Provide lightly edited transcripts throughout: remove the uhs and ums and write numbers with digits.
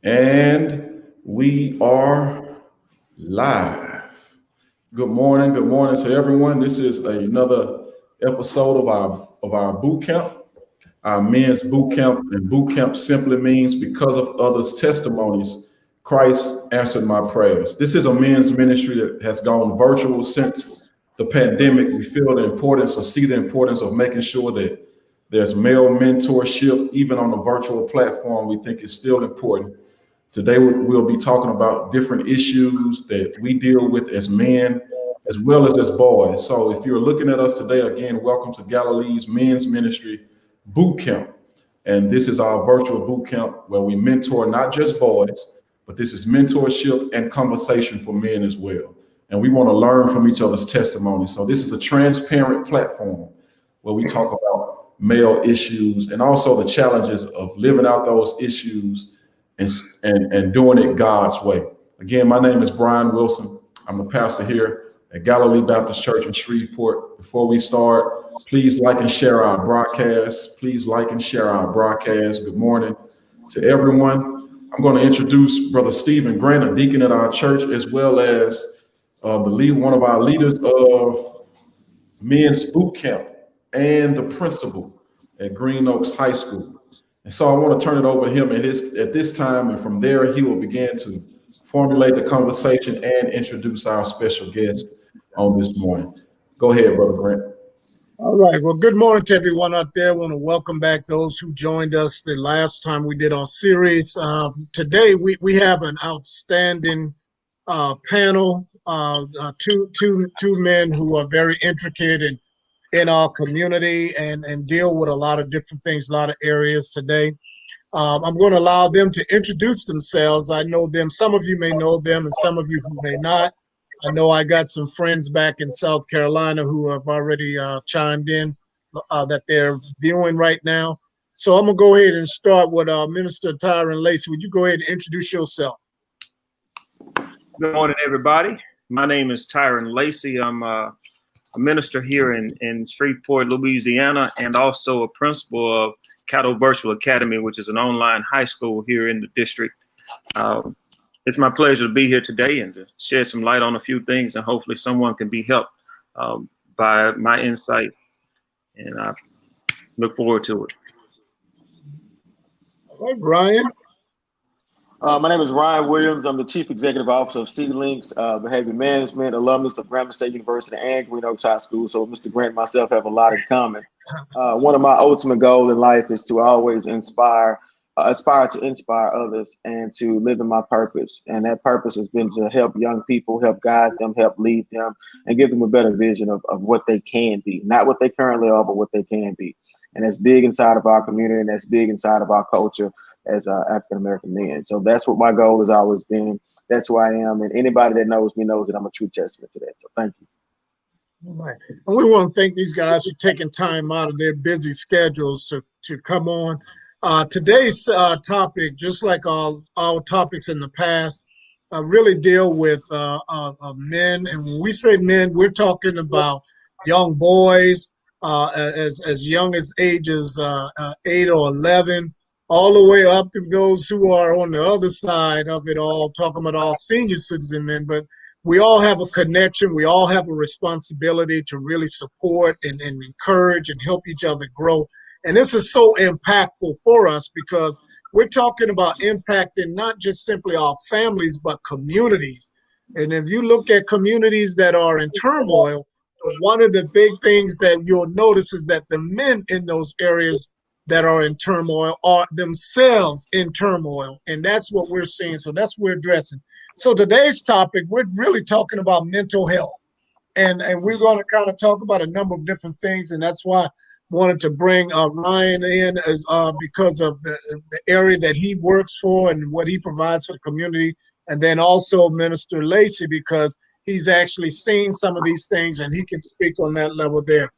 And we are live. Good morning to everyone. This is another episode of our boot camp, our men's boot camp. And boot camp simply means because of others' testimonies, Christ answered my prayers. This is a men's ministry that has gone virtual since the pandemic. We feel the importance or see the importance of making sure that there's male mentorship, even on a virtual platform. We think it's still important. Today, we'll be talking about different issues that we deal with as men, as well as boys. So if you're looking at us today, again, welcome to Galilee's Men's Ministry Boot Camp. And this is our virtual boot camp where we mentor not just boys, but this is mentorship and conversation for men as well. And we want to learn from each other's testimony. So this is a transparent platform where we talk about male issues and also the challenges of living out those issues and doing it God's way. Again, my name is Brian Wilson. I'm the pastor here at Galilee Baptist Church in Shreveport. Before we start, please like and share our broadcast. Please like and share our broadcast. Good morning to everyone. I'm going to introduce Brother Stephen Grant, a deacon at our church, as well as one of our leaders of men's boot camp and the principal at Green Oaks High School. And so I want to turn it over to him at this time, and from there he will begin to formulate the conversation and introduce our special guest on this morning. Go ahead, Brother Grant. All right. Well, good morning to everyone out there. I want to welcome back those who joined us the last time we did our series. Today we have an outstanding panel, two men who are very intricate in our community and deal with a lot of different things, a lot of areas today. I'm going to allow them to introduce themselves. I know them. Some of you may know them and some of you who may not. I know I got some friends back in South Carolina who have already chimed in that they're viewing right now. So I'm going to go ahead and start with Minister Tyron Lacey. Would you go ahead and introduce yourself? Good morning, everybody. My name is Tyron Lacey. I'm a minister here in Shreveport, Louisiana, and also a principal of Cattle Virtual Academy, which is an online high school here in the district. It's my pleasure to be here today and to shed some light on a few things, and hopefully someone can be helped by my insight, and I look forward to it. All right, Brian. My name is Ryan Williams. I'm the Chief Executive Officer of C-Links Behavior Management, alumnus of Grambling State University and Green Oaks High School. So Mr. Grant and myself have a lot in common. One of my ultimate goals in life is to always aspire to inspire others and to live in my purpose. And that purpose has been to help young people, help guide them, help lead them, and give them a better vision of what they can be. Not what they currently are, but what they can be. And that's big inside of our community, and that's big inside of our culture as African-American men. So that's what my goal has always been. That's who I am. And anybody that knows me knows that I'm a true testament to that. So thank you. All right. And we want to thank these guys for taking time out of their busy schedules to come on. Today's topic, just like all our topics in the past, really deal with men. And when we say men, we're talking about young boys as young as ages 8 or 11, all the way up to those who are on the other side of it all, talking about all senior citizen men. But we all have a connection. We all have a responsibility to really support and encourage and help each other grow. And this is so impactful for us because we're talking about impacting not just simply our families, but communities. And if you look at communities that are in turmoil, one of the big things that you'll notice is that the men in those areas that are in turmoil are themselves in turmoil. And that's what we're seeing. So that's what we're addressing. So today's topic, we're really talking about mental health. And we're going to kind of talk about a number of different things. And that's why I wanted to bring Ryan in as, because of the area that he works for and what he provides for the community. And then also Minister Lacey, because he's actually seen some of these things and he can speak on that level there.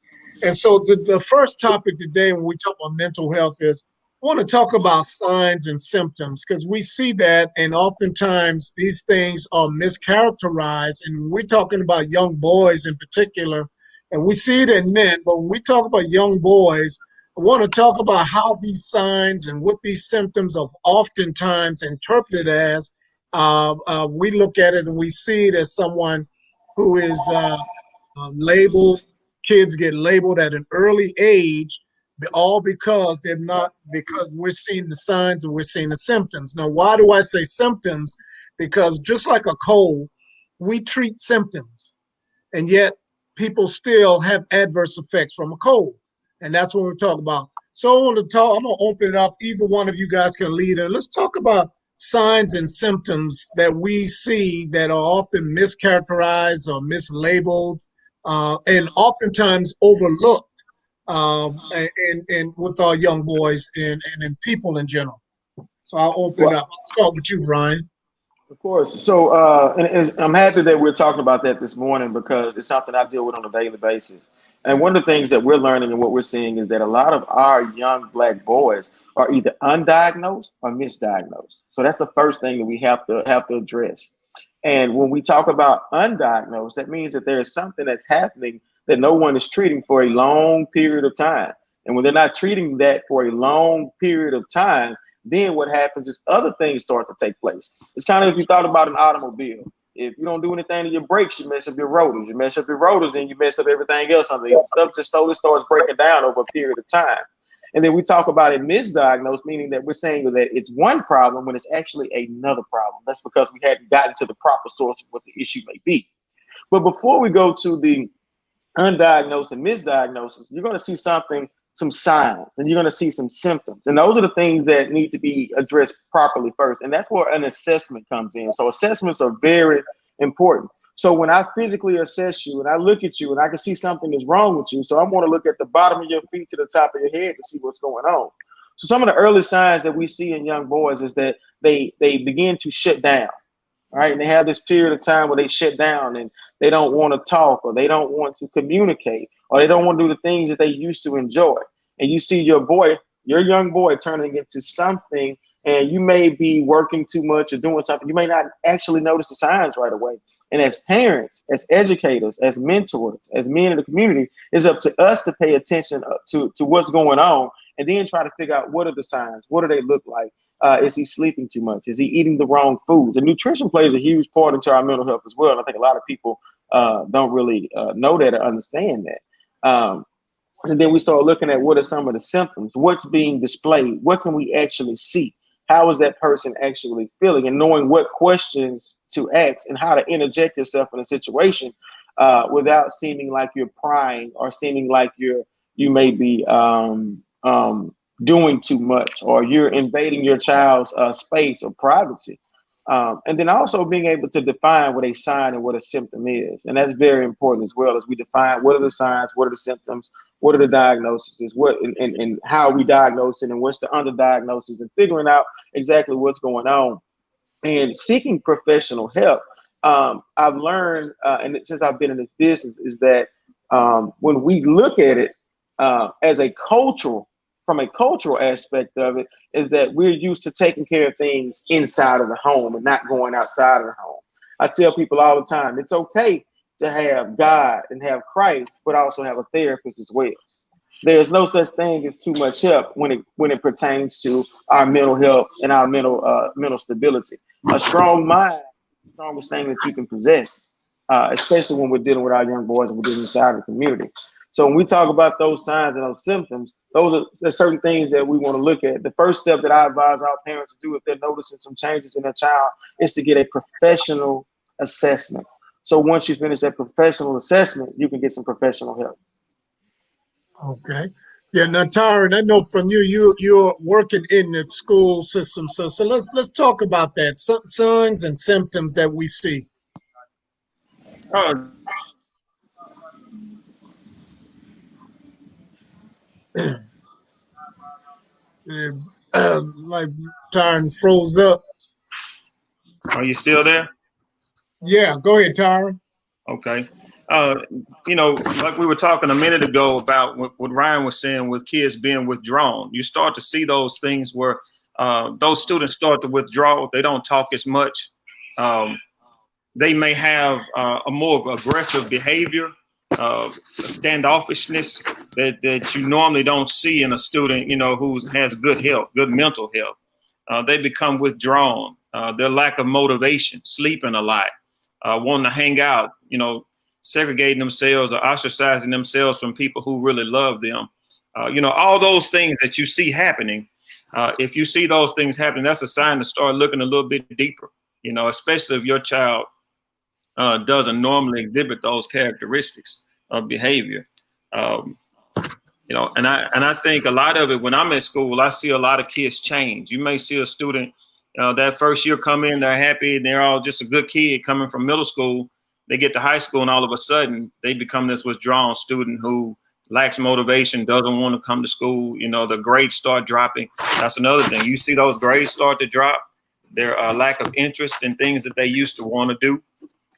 And so the first topic today when we talk about mental health is I want to talk about signs and symptoms because we see that and oftentimes these things are mischaracterized. And we're talking about young boys in particular, and we see it in men, but when we talk about young boys, want to talk about how these signs and what these symptoms are oftentimes interpreted as. We look at it and we see it as someone who is labeled. Kids get labeled at an early age, all because because we're seeing the signs and we're seeing the symptoms. Now, why do I say symptoms? Because just like a cold, we treat symptoms, and yet people still have adverse effects from a cold. And that's what we're talking about. So I'm going to open it up. Either one of you guys can lead it. Let's talk about signs and symptoms that we see that are often mischaracterized or mislabeled, and oftentimes overlooked, and with our young boys and people in general. So I'll open Well, up. I'll start with you, Ryan. of course. So, and I'm happy that we're talking about that this morning because it's something I deal with on a daily basis. And one of the things that we're learning and what we're seeing is that a lot of our young Black boys are either undiagnosed or misdiagnosed. So that's the first thing that we have to address. And when we talk about undiagnosed, that means that there is something that's happening that no one is treating for a long period of time. And when they're not treating that for a long period of time, then what happens is other things start to take place. It's kind of if you thought about an automobile. If you don't do anything to your brakes, you mess up your rotors. You mess up your rotors, then you mess up everything else under it. Stuff just slowly starts breaking down over a period of time. And then we talk about it misdiagnosed, meaning that we're saying that it's one problem when it's actually another problem. That's because we hadn't gotten to the proper source of what the issue may be. But before we go to the undiagnosed and misdiagnosis, you're going to see some signs, and you're going to see some symptoms. And those are the things that need to be addressed properly first. And that's where an assessment comes in. So assessments are very important. So when I physically assess you and I look at you and I can see something is wrong with you, so I want to look at the bottom of your feet to the top of your head to see what's going on. So some of the early signs that we see in young boys is that they begin to shut down. Right. And they have this period of time where they shut down and they don't want to talk, or they don't want to communicate, or they don't want to do the things that they used to enjoy. And you see your young boy turning into something, and you may be working too much or doing something. You may not actually notice the signs right away. And as parents, as educators, as mentors, as men in the community, it's up to us to pay attention to what's going on, and then try to figure out what are the signs, what do they look like? Is he sleeping too much? Is he eating the wrong foods? And nutrition plays a huge part into our mental health as well. And I think a lot of people don't really know that or understand that. And then we start looking at what are some of the symptoms, what's being displayed, what can we actually see? How is that person actually feeling? And knowing what questions to ask and how to interject yourself in a situation without seeming like you're prying or seeming like you may be doing too much, or you're invading your child's space or privacy. And then also being able to define what a sign and what a symptom is. And that's very important as well, as we define what are the signs, what are the symptoms, what are the diagnoses, and how we diagnose it, and what's the underdiagnosis, and figuring out exactly what's going on and seeking professional help. I've learned, and since I've been in this business, is that when we look at it from a cultural aspect of it, is that we're used to taking care of things inside of the home and not going outside of the home. I tell people all the time, it's okay to have God and have Christ, but also have a therapist as well. There's no such thing as too much help when it pertains to our mental health and our mental stability. A strong mind is the strongest thing that you can possess, especially when we're dealing with our young boys and we're dealing inside the community. So when we talk about those signs and those symptoms, there's certain things that we want to look at. The first step that I advise our parents to do if they're noticing some changes in their child is to get a professional assessment. So once you finish that professional assessment, you can get some professional help. Okay. Yeah, now Tyron, I know from you're working in the school system. So let's talk about that. Signs and symptoms that we see. Like Tyron froze up. Are you still there? Yeah, go ahead, Tyron. Okay. Like we were talking a minute ago about what Ryan was saying with kids being withdrawn, you start to see those things where those students start to withdraw. They don't talk as much. They may have a more aggressive behavior, standoffishness. that you normally don't see in a student, who has good health, good mental health. They become withdrawn. Their lack of motivation, sleeping a lot, wanting to hang out, segregating themselves or ostracizing themselves from people who really love them. All those things that you see happening. If you see those things happening, that's a sign to start looking a little bit deeper, especially if your child doesn't normally exhibit those characteristics of behavior. And I think a lot of it, when I'm at school, I see a lot of kids change. You may see a student that first year come in, they're happy, and they're all just a good kid coming from middle school. They get to high school, and all of a sudden, they become this withdrawn student who lacks motivation, doesn't want to come to school. The grades start dropping. That's another thing. You see those grades start to drop. Their lack of interest in things that they used to want to do.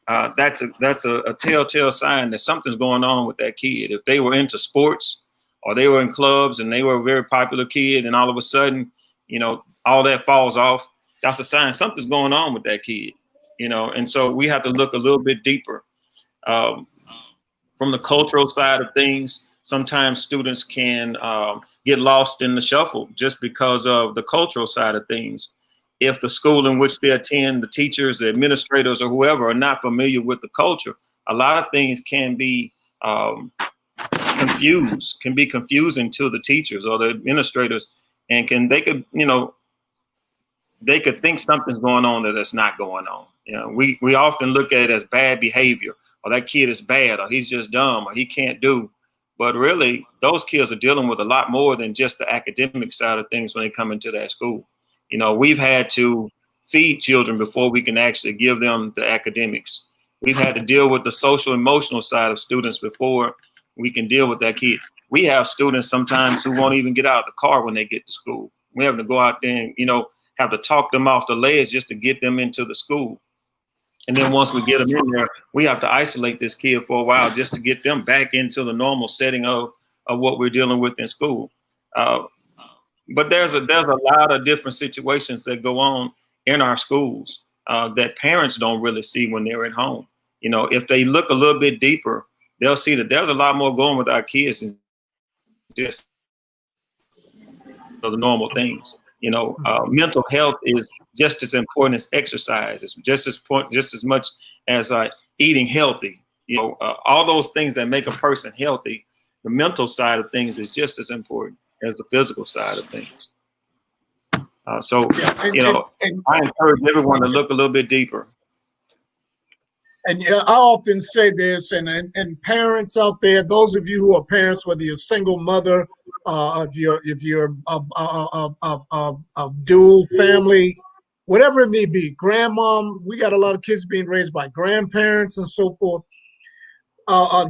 That's a telltale sign that something's going on with that kid. If they were into sports or they were in clubs and they were a very popular kid, and all of a sudden, all that falls off, that's a sign something's going on with that kid, and so we have to look a little bit deeper. From the cultural side of things, sometimes students can get lost in the shuffle just because of the cultural side of things. If the school in which they attend, the teachers, the administrators, or whoever are not familiar with the culture, a lot of things can be confusing to the teachers or the administrators, and they could think something's going on that's not going on. We often look at it as bad behavior, or that kid is bad, or he's just dumb, or he can't do. But really, those kids are dealing with a lot more than just the academic side of things when they come into that school. We've had to feed children before we can actually give them the academics. We've had to deal with the social emotional side of students before we can deal with that kid. We have students sometimes who won't even get out of the car when they get to school. We have to go out there and, have to talk them off the ledge just to get them into the school. And then once we get them in there, we have to isolate this kid for a while just to get them back into the normal setting of what we're dealing with in school. But there's a lot of different situations that go on in our schools that parents don't really see when they're at home. If they look a little bit deeper, they'll see that there's a lot more going with our kids than just the normal things. Mental health is just as important as exercise. It's just as much as eating healthy. All those things that make a person healthy, the mental side of things is just as important as the physical side of things. I encourage everyone to look a little bit deeper. And I often say this, and parents out there, those of you who are parents, whether you're a single mother, if you're a dual family, whatever it may be, grandmom, we got a lot of kids being raised by grandparents and so forth.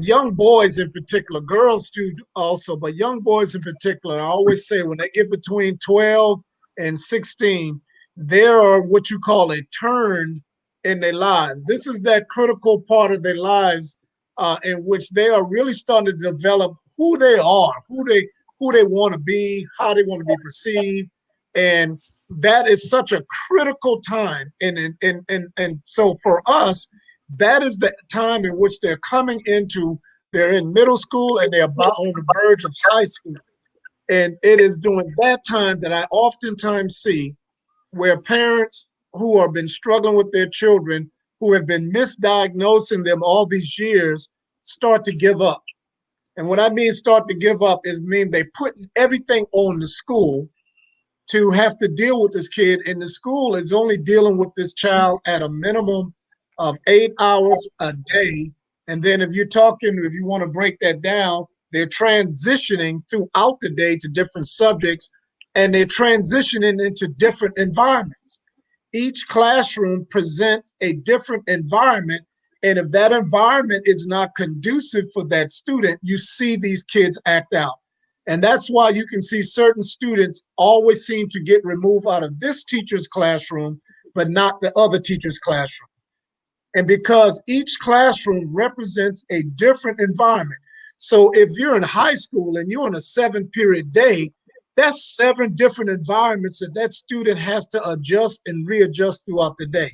Young boys in particular, girls too also, but young boys in particular, I always say when they get between 12 and 16, there are what you call a turn in their lives. This is that critical part of their lives in which they are really starting to develop who they are, who they want to be, how they want to be perceived, and that is such a critical time. And so for us, that is the time in which they're coming into. They're in middle school and they're about on the verge of high school, and it is during that time that I oftentimes see where parents who have been struggling with their children, who have been misdiagnosing them all these years, start to give up. And what I mean start to give up is mean they put everything on the school to have to deal with this kid, and the school is only dealing with this child at a minimum of 8 hours a day. And then if you want to break that down, they're transitioning throughout the day to different subjects, and they're transitioning into different environments. Each classroom presents a different environment, and if that environment is not conducive for that student, you see these kids act out. And that's why you can see certain students always seem to get removed out of this teacher's classroom, but not the other teacher's classroom. And because each classroom represents a different environment. So if you're in high school and you're on a 7-period day, that's 7 different environments that student has to adjust and readjust throughout the day.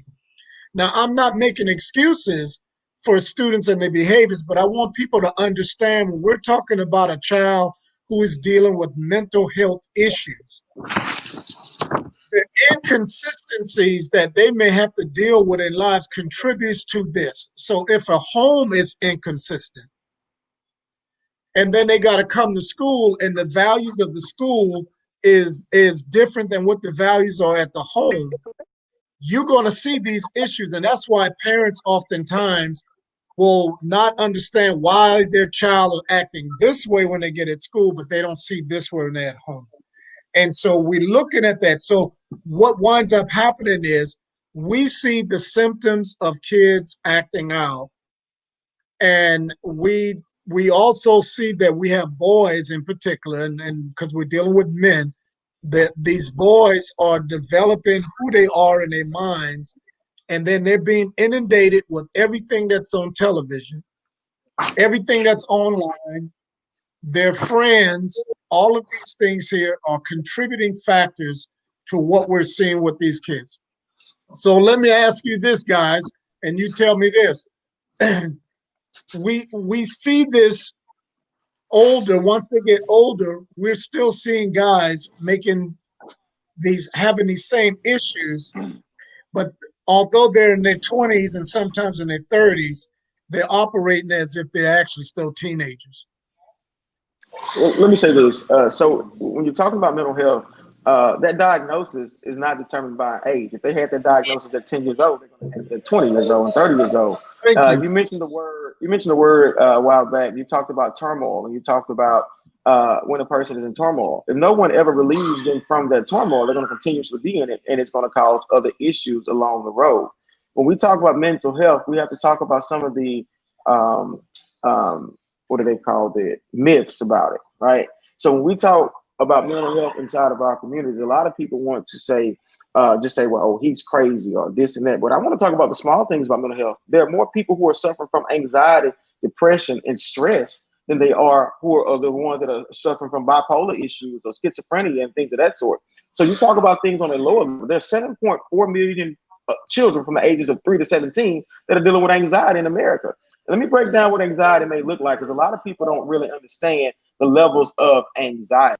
Now, I'm not making excuses for students and their behaviors, but I want people to understand when we're talking about a child who is dealing with mental health issues, the inconsistencies that they may have to deal with in lives contributes to this. So if a home is inconsistent, and then they got to come to school and the values of the school is different than what the values are at the home, you're going to see these issues. And that's why parents oftentimes will not understand why their child is acting this way when they get at school, but they don't see this way when they're at home. And so we're looking at that. So what winds up happening is we see the symptoms of kids acting out, and we also see that we have boys in particular, and because we're dealing with men, that these boys are developing who they are in their minds, and then they're being inundated with everything that's on television, everything that's online, their friends. All of these things here are contributing factors to what we're seeing with these kids. So let me ask you this, guys, and you tell me this. We see this older. Once they get older, we're still seeing guys having these same issues, but although they're in their 20s and sometimes in their 30s, they're operating as if they're actually still teenagers. Well, let me say this. So when you're talking about mental health, that diagnosis is not determined by age. If they had that diagnosis at 10 years old, they're going to have it at 20 years old and 30 years old. Thank you. You mentioned the word. You mentioned the word a while back. You talked about turmoil, and you talked about when a person is in turmoil. If no one ever relieves them from that turmoil, they're going to continuously be in it, and it's going to cause other issues along the road. When we talk about mental health, we have to talk about some of the um, what do they call it? Myths about it, right? So when we talk about mental health inside of our communities, a lot of people want to say, just say, well, oh, he's crazy or this and that. But I want to talk about the small things about mental health. There are more people who are suffering from anxiety, depression, and stress than they are who are the ones that are suffering from bipolar issues or schizophrenia and things of that sort. So you talk about things on a lower level. There's 7.4 million children from the ages of 3 to 17 that are dealing with anxiety in America. Let me break down what anxiety may look like, because a lot of people don't really understand the levels of anxiety.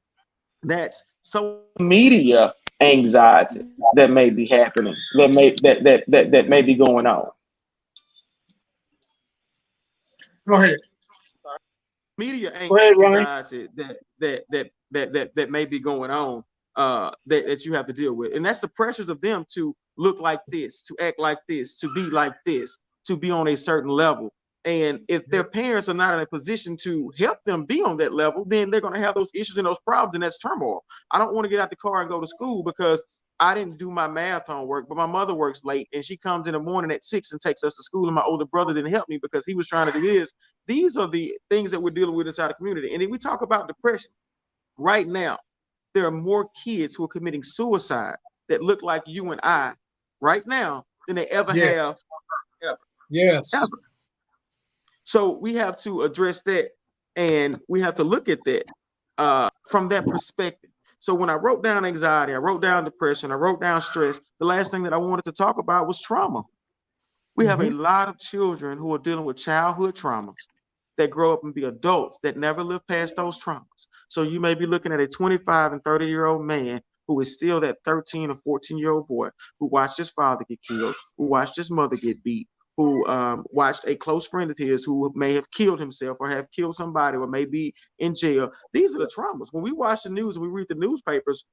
That's social media anxiety that may be happening, that may be going on. Go ahead. Media Go ahead, Ryan. anxiety that may be going on, that you have to deal with, and that's the pressures of them to look like this, to act like this, to be like this, to be on a certain level. And if their parents are not in a position to help them be on that level, then they're going to have those issues and those problems, and that's turmoil. I don't want to get out the car and go to school because I didn't do my math homework, but my mother works late and she comes in the morning at 6 and takes us to school, and my older brother didn't help me because he was trying to do his. These are the things that we're dealing with inside the community. And then we talk about depression. Right now, there are more kids who are committing suicide that look like you and I right now than they ever have. Ever. Yes. Ever. So we have to address that, and we have to look at that from that perspective. So when I wrote down anxiety, I wrote down depression, I wrote down stress, the last thing that I wanted to talk about was trauma. We have a lot of children who are dealing with childhood traumas that grow up and be adults that never live past those traumas. So you may be looking at a 25 and 30-year-old man who is still that 13 or 14-year-old boy who watched his father get killed, who watched his mother get beat, who watched a close friend of his who may have killed himself or have killed somebody or may be in jail. These are the traumas. When we watch the news and we read the newspapers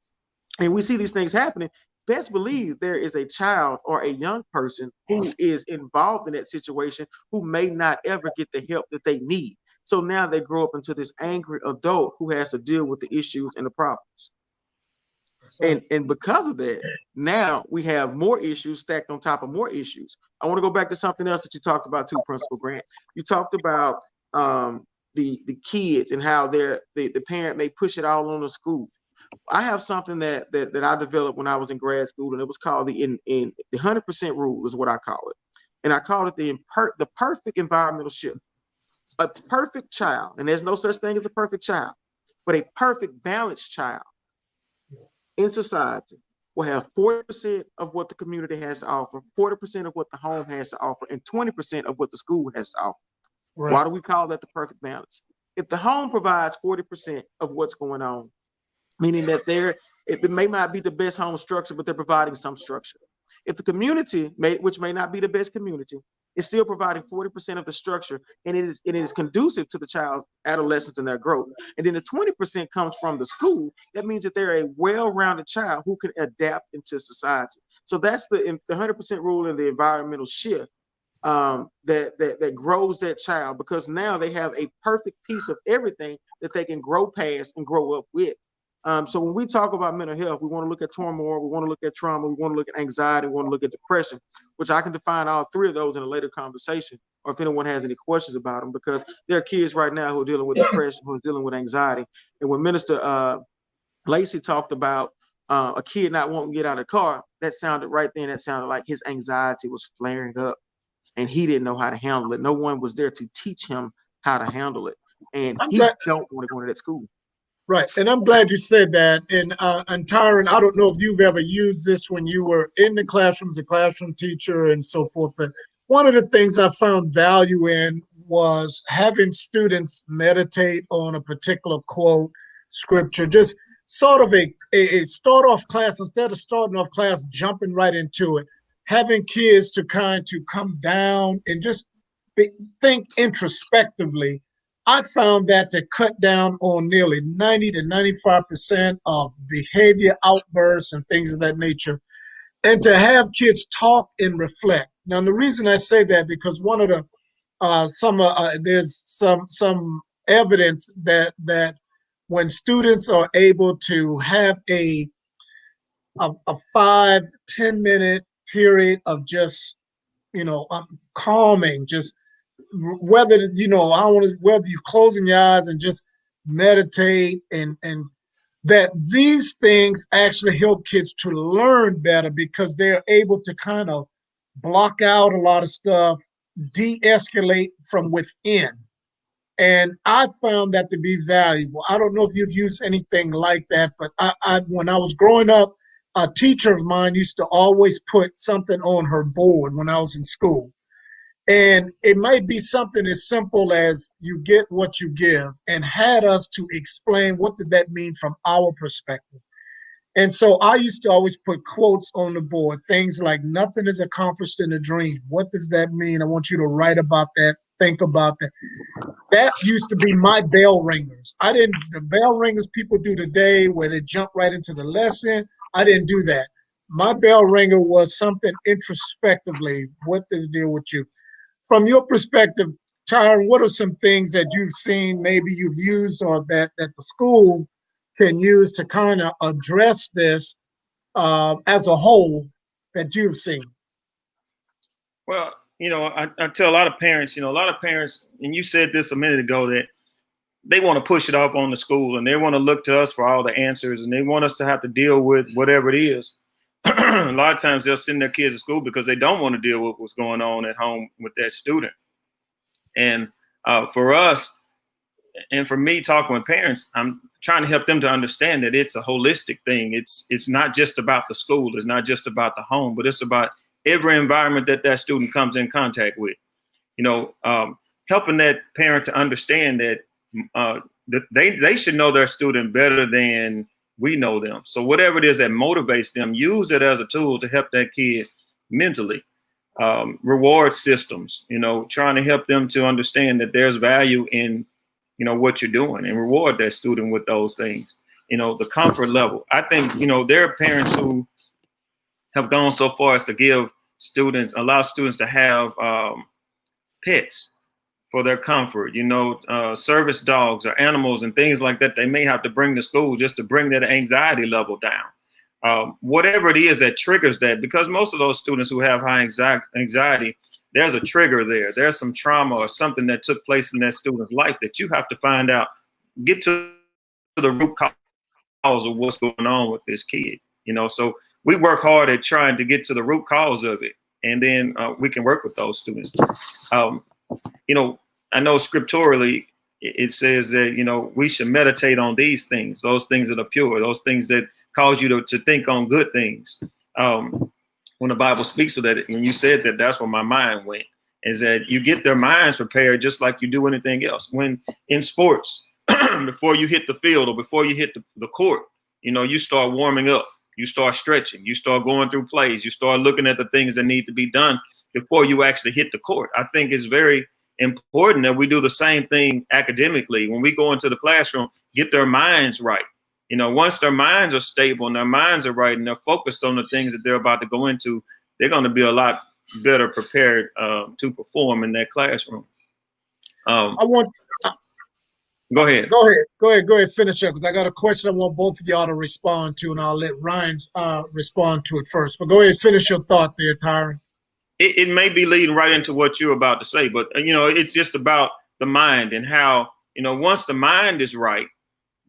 and we see these things happening, best believe there is a child or a young person who is involved in that situation who may not ever get the help that they need. So now they grow up into this angry adult who has to deal with the issues and the problems. And because of that, now we have more issues stacked on top of more issues. I want to go back to something else that you talked about too, Principal Grant. You talked about the kids and how the parent may push it all on the school. I have something that I developed when I was in grad school, and it was called the 100% rule is what I call it. And I call it the perfect environmental shift. A perfect child, and there's no such thing as a perfect child, but a perfect balanced child in society will have 40% of what the community has to offer, 40% of what the home has to offer, and 20% of what the school has to offer. Right. Why do we call that the perfect balance? If the home provides 40% of what's going on, meaning that it may not be the best home structure, but they're providing some structure. If the community, which may not be the best community, is still providing 40% of the structure, and it is conducive to the child's adolescence and their growth, and then the 20% comes from the school, that means that they're a well-rounded child who can adapt into society. So that's the 100% rule in the environmental shift that grows that child, because now they have a perfect piece of everything that they can grow past and grow up with. So when we talk about mental health, we want to look at turmoil, we want to look at trauma, we want to look at anxiety, we want to look at depression, which I can define all three of those in a later conversation, or if anyone has any questions about them, because there are kids right now who are dealing with depression, who are dealing with anxiety. And when Minister Lacey talked about a kid not wanting to get out of the car, that sounded like his anxiety was flaring up and he didn't know how to handle it. No one was there to teach him how to handle it. And he don't want to go to that school. Right, and I'm glad you said that. And Tyron, I don't know if you've ever used this when you were in the classroom as a classroom teacher and so forth, but one of the things I found value in was having students meditate on a particular quote, scripture, just sort of a start off class, instead of starting off class jumping right into it, having kids to come down and just think introspectively. I found that to cut down on nearly 90 to 95% of behavior outbursts and things of that nature, and to have kids talk and reflect. Now, the reason I say that, because one of the there's some evidence that when students are able to have a 5-10 minute period of just calming, just whether whether you're closing your eyes and just meditate, and that these things actually help kids to learn better, because they're able to kind of block out a lot of stuff, de-escalate from within. And I found that to be valuable. I don't know if you've used anything like that, but I when I was growing up, a teacher of mine used to always put something on her board when I was in school. And it might be something as simple as you get what you give, and had us to explain what did that mean from our perspective. And so I used to always put quotes on the board, things like nothing is accomplished in a dream. What does that mean? I want you to write about that, think about that. That used to be my bell ringers. The bell ringers people do today where they jump right into the lesson. I didn't do that. My bell ringer was something introspectively. What does deal with you? From your perspective, Tyron, what are some things that you've seen, maybe you've used, or that the school can use to kind of address this as a whole that you've seen? Well, I tell a lot of parents, and you said this a minute ago, that they want to push it off on the school, and they want to look to us for all the answers, and they want us to have to deal with whatever it is. A lot of times they'll send their kids to school because they don't want to deal with what's going on at home with that student. And for us, and for me talking with parents, I'm trying to help them to understand that it's a holistic thing. It's not just about the school. It's not just about the home, but it's about every environment that student comes in contact with. Helping that parent to understand that they should know their student better than we know them. So whatever it is that motivates them, use it as a tool to help that kid mentally. Reward systems, trying to help them to understand that there's value in, what you're doing, and reward that student with those things. The comfort level. I think, there are parents who have gone so far as to allow students to have pets for their comfort, service dogs or animals and things like that they may have to bring to school just to bring that anxiety level down. Whatever it is that triggers that, because most of those students who have high anxiety, there's a trigger there. There's some trauma or something that took place in that student's life that you have to find out, get to the root cause of what's going on with this kid. So we work hard at trying to get to the root cause of it, and then we can work with those students. I know scripturally, it says that, you know, we should meditate on these things, those things that are pure, those things that cause you to think on good things. When the Bible speaks of that, when you said that, that's where my mind went, is that you get their minds prepared just like you do anything else. When in sports, before you hit the field or before you hit the court, you know, you start warming up, you start stretching, you start going through plays, you start looking at the things that need to be done before you actually hit the court. I think it's very important that we do the same thing academically. When we go into the classroom, get their minds right. You know, once their minds are stable and their minds are right and they're focused on the things that they're about to go into, they're going to be a lot better prepared to perform in that classroom. I want. Go ahead. Go ahead. Finish up, because I got a question I want both of y'all to respond to, and I'll let Ryan respond to it first. But go ahead, finish your thought there, Tyron. It may be leading right into what you're about to say, but, you know, it's just about the mind and how, you know, once the mind is right,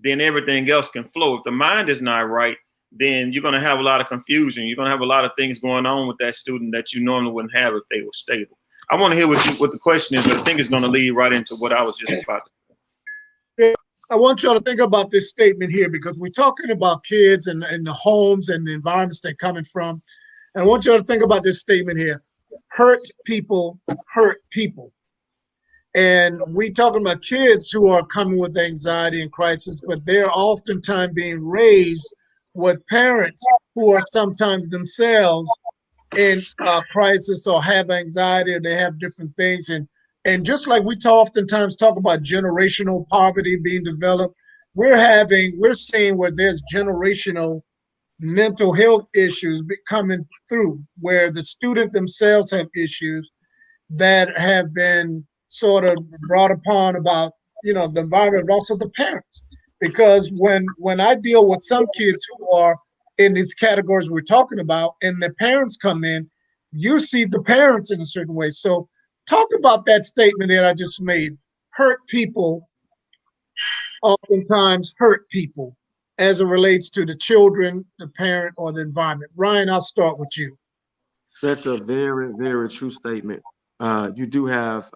then everything else can flow. If the mind is not right, then you're going to have a lot of confusion. You're going to have a lot of things going on with that student that you normally wouldn't have if they were stable. I want to hear what the question is, but I think it's going to lead right into what I was just about to say. I want y'all to think about this statement here, because we're talking about kids and the homes and the environments they're coming from. And I want y'all to think about this statement here. Hurt people hurt people. And we talking about kids who are coming with anxiety and crisis, but they're oftentimes being raised with parents who are sometimes themselves in crisis or have anxiety, or they have different things. And just like we oftentimes talk about generational poverty being developed, we're seeing where there's generational mental health issues coming through, where the student themselves have issues that have been sort of brought upon about, you know, the environment, but also the parents. Because when I deal with some kids who are in these categories we're talking about, and the parents come in, you see the parents in a certain way. So talk about that statement that I just made. Hurt people oftentimes hurt people as it relates to the children, the parent, or the environment. Ryan, I'll start with you. That's a very, very true statement. You do have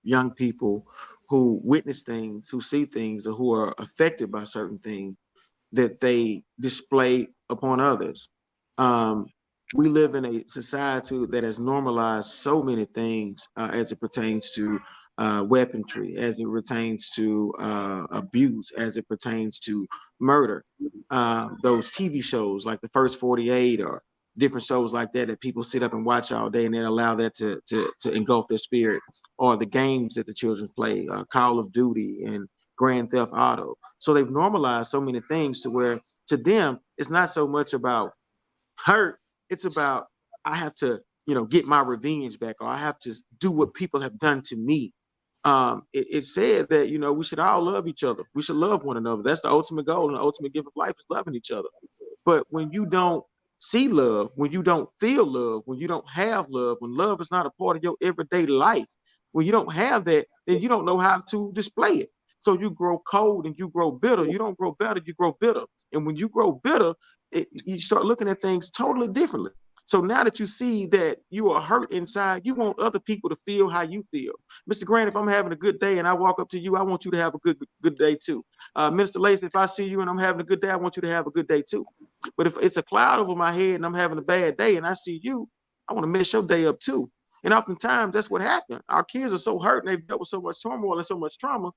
young people who witness things, who see things, or who are affected by certain things that they display upon others. We live in a society that has normalized so many things as it pertains to weaponry, as it pertains to abuse, as it pertains to murder. Those TV shows like the First 48 or different shows like that people sit up and watch all day, and then allow that to engulf their spirit, or the games that the children play, Call of Duty and Grand Theft Auto. So they've normalized so many things to where to them it's not so much about hurt, it's about I have to, you know, get my revenge back, or I have to do what people have done to me. It said that, you know, we should all love each other. We should love one another. That's the ultimate goal and the ultimate gift of life, is loving each other. But when you don't see love, when you don't feel love, when you don't have love, when love is not a part of your everyday life, when you don't have that, then you don't know how to display it. So you grow cold and you grow bitter. You don't grow better, you grow bitter. And when you grow bitter, you start looking at things totally differently. So now that you see that you are hurt inside, you want other people to feel how you feel. Mr. Grant, if I'm having a good day and I walk up to you, I want you to have a good day too. Mr. Lacy, if I see you and I'm having a good day, I want you to have a good day too. But if it's a cloud over my head and I'm having a bad day and I see you, I want to mess your day up too. And oftentimes that's what happened. Our kids are so hurt and they've dealt with so much turmoil and so much trauma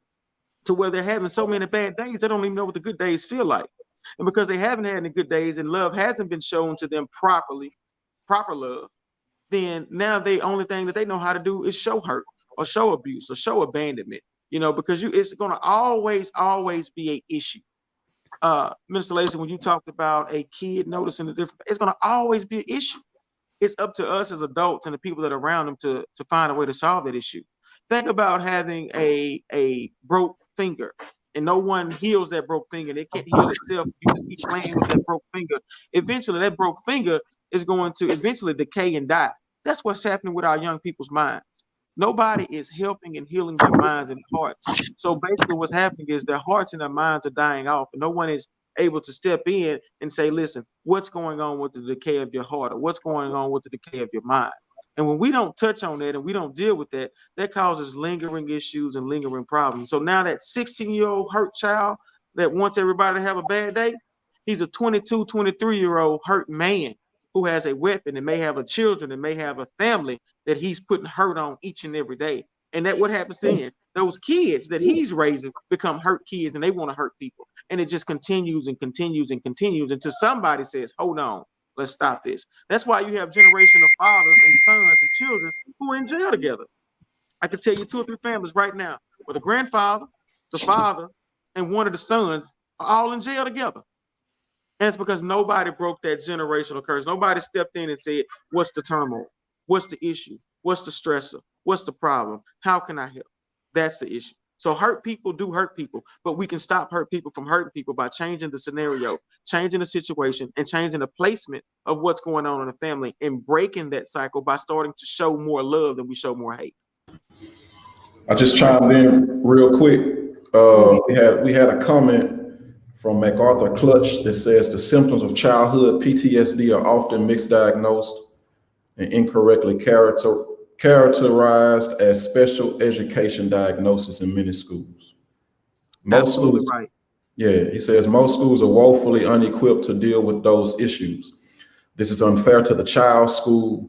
to where they're having so many bad days, they don't even know what the good days feel like. And because they haven't had any good days and love hasn't been shown to them properly, proper love, then now the only thing that they know how to do is show hurt or show abuse or show abandonment, you know, because it's going to always be an issue. Mr. Lacy, when you talked about a kid noticing the difference, it's going to always be an issue. It's up to us as adults and the people that are around them to find a way to solve that issue. Think about having a broke finger and no one heals that broke finger. They can't heal itself. You just keep playing with that broke finger. Eventually, that broke finger is going to eventually decay and die. That's what's happening with our young people's minds. Nobody is helping and healing their minds and hearts. So basically what's happening is their hearts and their minds are dying off, and no one is able to step in and say, listen, what's going on with the decay of your heart, or what's going on with the decay of your mind? And when we don't touch on that and we don't deal with that, that causes lingering issues and lingering problems. So now that 16-year-old hurt child that wants everybody to have a bad day, he's a 22, 23-year-old hurt man who has a weapon and may have a children and may have a family that he's putting hurt on each and every day. And that what happens then, those kids that he's raising become hurt kids and they want to hurt people. And it just continues and continues and continues until somebody says, hold on, let's stop this. That's why you have generation of fathers and sons and children who are in jail together. I could tell you 2 or 3 families right now where the grandfather, the father, and one of the sons are all in jail together. And it's because nobody broke that generational curse. Nobody stepped in and said, what's the turmoil? What's the issue? What's the stressor? What's the problem? How can I help? That's the issue. So hurt people do hurt people, but we can stop hurt people from hurting people by changing the scenario, changing the situation, and changing the placement of what's going on in the family and breaking that cycle by starting to show more love than we show more hate. I just chimed in real quick. We had a comment from MacArthur Clutch that says the symptoms of childhood PTSD are often misdiagnosed and incorrectly characterized as special education diagnosis in many schools. Most Absolutely schools, right. yeah, he says most schools are woefully unequipped to deal with those issues. This is unfair to the child, school,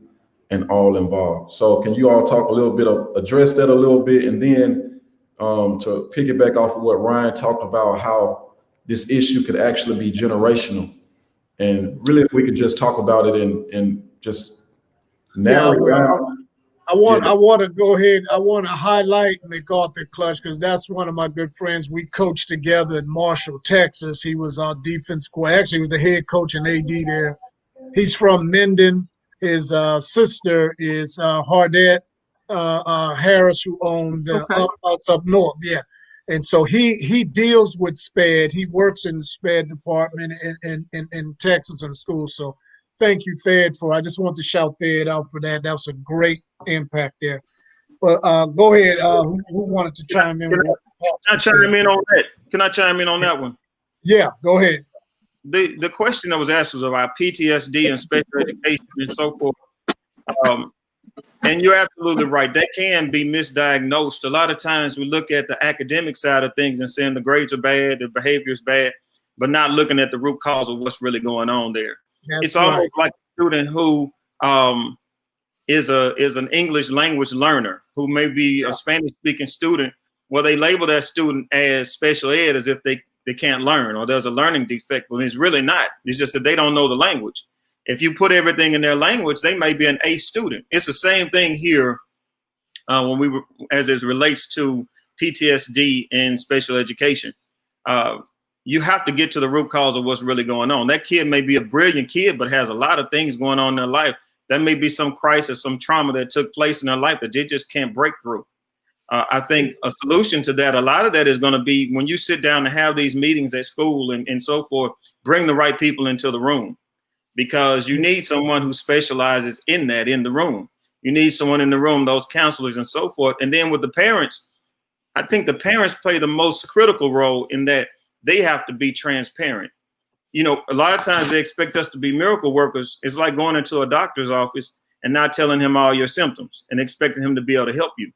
and all involved. So can you all talk a little bit, address that a little bit, and then to piggyback off of what Ryan talked about, how this issue could actually be generational. And really, if we could just talk about it and just narrow it down. I want to go ahead. I want to highlight MacArthur Clutch because that's one of my good friends. We coached together in Marshall, Texas. He was our defense coordinator. Actually, he was the head coach and AD there. He's from Minden. His sister is Hardette Harris, who owned up north. Yeah. And so he deals with SPED. He works in the SPED department in Texas and school. So thank you, Thed, I just want to shout Thed out for that. That was a great impact there. But go ahead. Who wanted to chime in? Can I chime in on that? Can I chime in on that one? Yeah, go ahead. The question that was asked was about PTSD and special education and so forth. And you're absolutely right. That can be misdiagnosed. A lot of times we look at the academic side of things and saying the grades are bad, the behavior is bad, but not looking at the root cause of what's really going on there. It's almost like a student who is an English language learner who may be a Spanish speaking student. Well, they label that student as special ed as if they can't learn or there's a learning defect. Well, it's really not. It's just that they don't know the language. If you put everything in their language, they may be an A student. It's the same thing here as it relates to PTSD and special education. You have to get to the root cause of what's really going on. That kid may be a brilliant kid, but has a lot of things going on in their life. There may be some crisis, some trauma that took place in their life that they just can't break through. I think a solution to that, a lot of that is going to be when you sit down and have these meetings at school and so forth, bring the right people into the room. Because you need someone who specializes in that in the room. You need someone in the room, those counselors and so forth. And then with the parents, I think the parents play the most critical role in that they have to be transparent. You know, a lot of times they expect us to be miracle workers. It's like going into a doctor's office and not telling him all your symptoms and expecting him to be able to help you.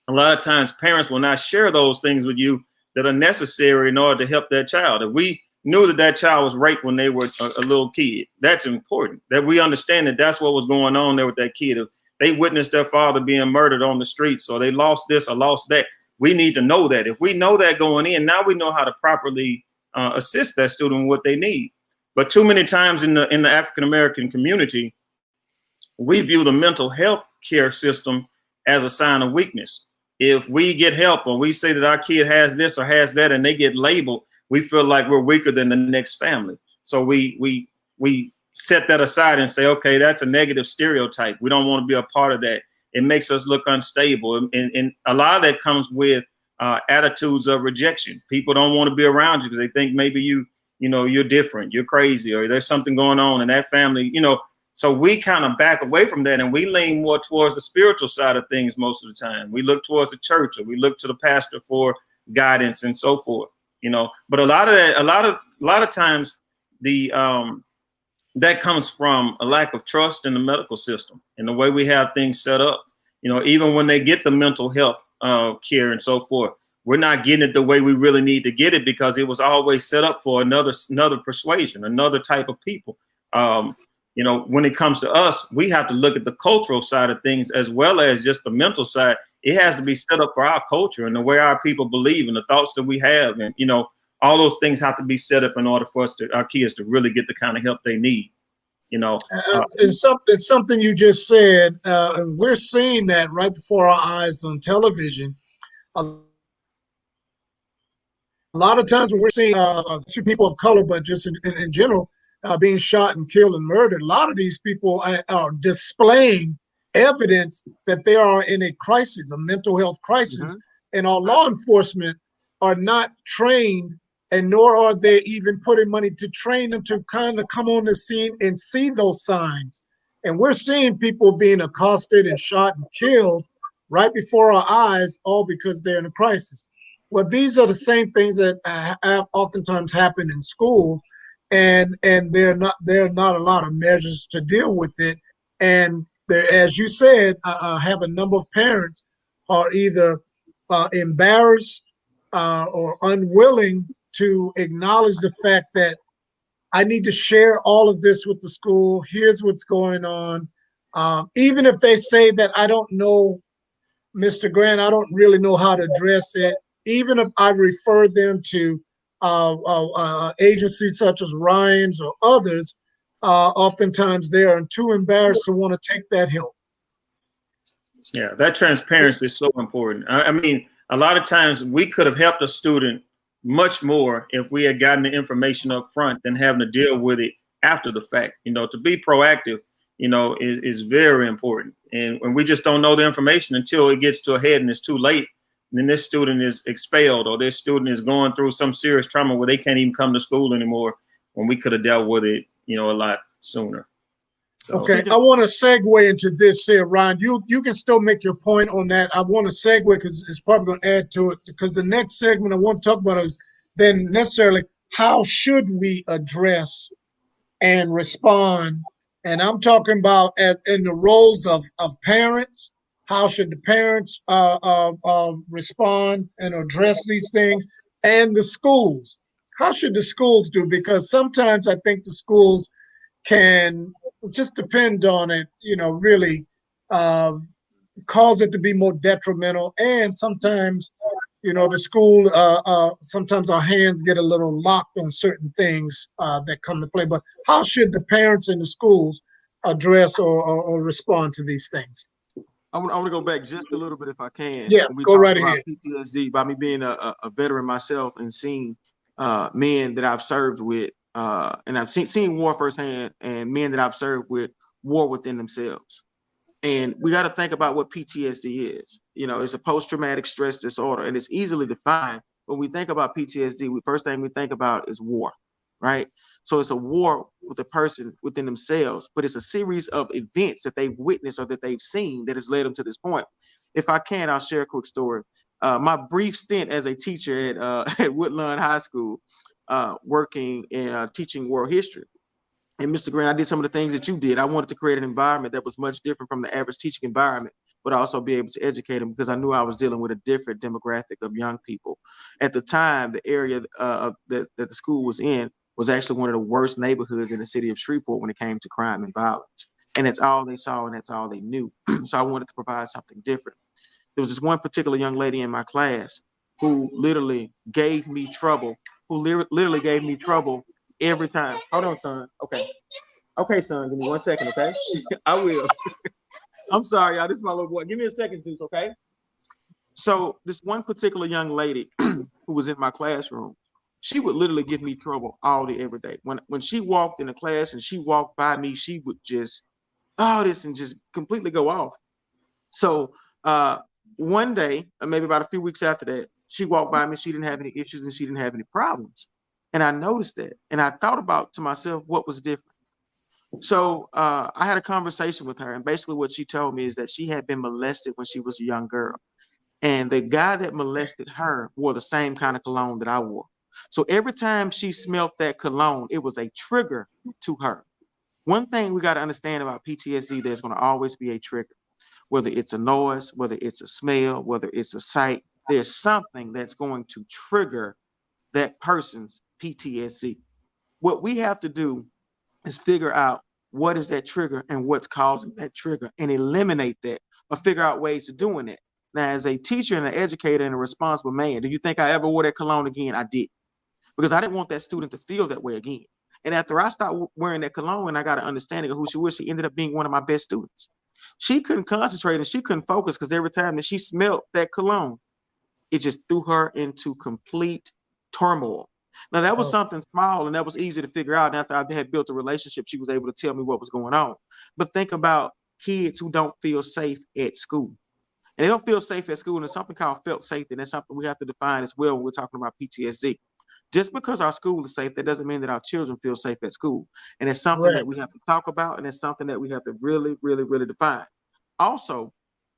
A lot of times parents will not share those things with you that are necessary in order to help their child. If we knew that child was raped when they were a little kid, that's important, that we understand that that's what was going on there with that kid. If they witnessed their father being murdered on the streets or they lost this or lost that, we need to know that. If we know that going in, now we know how to properly assist that student with what they need. But too many times in the African-American community, we view the mental health care system as a sign of weakness. If we get help or we say that our kid has this or has that and they get labeled, we feel like we're weaker than the next family. So we set that aside and say, okay, that's a negative stereotype. We don't want to be a part of that. It makes us look unstable. And a lot of that comes with attitudes of rejection. People don't want to be around you because they think maybe you're different, you're crazy, or there's something going on in that family, So we kind of back away from that and we lean more towards the spiritual side of things most of the time. We look towards the church or we look to the pastor for guidance and so forth. But a lot of times the that comes from a lack of trust in the medical system and the way we have things set up. You know, even when they get the mental health care and so forth, we're not getting it the way we really need to get it, because it was always set up for another persuasion, another type of people. You know, when it comes to us, we have to look at the cultural side of things as well as just the mental side. It has to be set up for our culture and the way our people believe and the thoughts that we have. And, you know, all those things have to be set up in order for our kids to really get the kind of help they need, you know. It's something you just said, and we're seeing that right before our eyes on television. A lot of times when we're seeing two people of color, but just in general, being shot and killed and murdered, a lot of these people are displaying evidence that they are in a crisis, a mental health crisis, and our law enforcement are not trained, and nor are they even putting money to train them to kind of come on the scene and see those signs. And we're seeing people being accosted and shot and killed right before our eyes, all because they're in a crisis. Well, these are the same things that oftentimes happen in school, and there are not a lot of measures to deal with it. And there, as you said, I have a number of parents are either embarrassed or unwilling to acknowledge the fact that I need to share all of this with the school. Here's what's going on. Even if they say that I don't know, Mr. Grant, I don't really know how to address it. Even if I refer them to agencies such as Ryan's or others, oftentimes they are too embarrassed to want to take that help. Yeah, that transparency is so important. I mean, a lot of times we could have helped a student much more if we had gotten the information up front than having to deal with it after the fact. You know, to be proactive, you know, is very important. And when we just don't know the information until it gets to a head and it's too late, and then this student is expelled or this student is going through some serious trauma where they can't even come to school anymore, when we could have dealt with it, you know, a lot sooner. So. Okay, I want to segue into this here, Ryan. You can still make your point on that. I want to segue because it's probably going to add to it, because the next segment I want to talk about is then necessarily how should we address and respond. And I'm talking about in the roles of parents. How should the parents respond and address these things? And the schools. How should the schools do? Because sometimes I think the schools can just depend on it, you know, really cause it to be more detrimental. And sometimes, you know, the school, sometimes our hands get a little locked on certain things that come to play. But how should the parents in the schools address or respond to these things? I want to go back just a little bit if I can. Yes, when we go talk right about ahead. PTSD, by me being a veteran myself and seeing men that I've served with, and I've seen war firsthand, and men that I've served with war within themselves. And we got to think about what PTSD is. You know, it's a post-traumatic stress disorder, and it's easily defined. When we think about PTSD, the first thing we think about is war, right? So it's a war with a person within themselves, but it's a series of events that they've witnessed or that they've seen that has led them to this point. If I can, I'll share a quick story. My brief stint as a teacher at Woodlawn High School, working in teaching world history. And Mr. Grant, I did some of the things that you did. I wanted to create an environment that was much different from the average teaching environment, but also be able to educate them, because I knew I was dealing with a different demographic of young people. At the time, the area that the school was in was actually one of the worst neighborhoods in the city of Shreveport when it came to crime and violence. And that's all they saw and that's all they knew. So I wanted to provide something different. There was this one particular young lady in my class who literally gave me trouble, every time. Hold on, son. Okay, son. Give me 1 second, okay? I will. I'm sorry, y'all. This is my little boy. Give me a second, Zeus, okay? So this one particular young lady who was in my classroom, she would literally give me trouble all day, every day. When she walked in the class and she walked by me, she would just, this and just completely go off. So one day, or maybe about a few weeks after that, she walked by me. She didn't have any issues and she didn't have any problems. And I noticed that. And I thought about to myself, what was different? So I had a conversation with her. And basically what she told me is that she had been molested when she was a young girl. And the guy that molested her wore the same kind of cologne that I wore. So every time she smelled that cologne, it was a trigger to her. One thing we got to understand about PTSD, there's going to always be a trigger, whether it's a noise, whether it's a smell, whether it's a sight. There's something that's going to trigger that person's PTSD. What we have to do is figure out what is that trigger and what's causing that trigger and eliminate that, or figure out ways of doing it. Now, as a teacher and an educator and a responsible man, do you think I ever wore that cologne again? I did, because I didn't want that student to feel that way again. And after I stopped wearing that cologne and I got an understanding of who she was, she ended up being one of my best students. She couldn't concentrate and she couldn't focus because every time that she smelled that cologne, it just threw her into complete turmoil. Now, that was something small and that was easy to figure out. And after I had built a relationship, she was able to tell me what was going on. But think about kids who don't feel safe at school. And they don't feel safe at school. And there's something called felt safety. And that's something we have to define as well when we're talking about PTSD. Just because our school is safe, that doesn't mean that our children feel safe at school. And it's something that we have to talk about, and it's something that we have to really, really, really define. Also,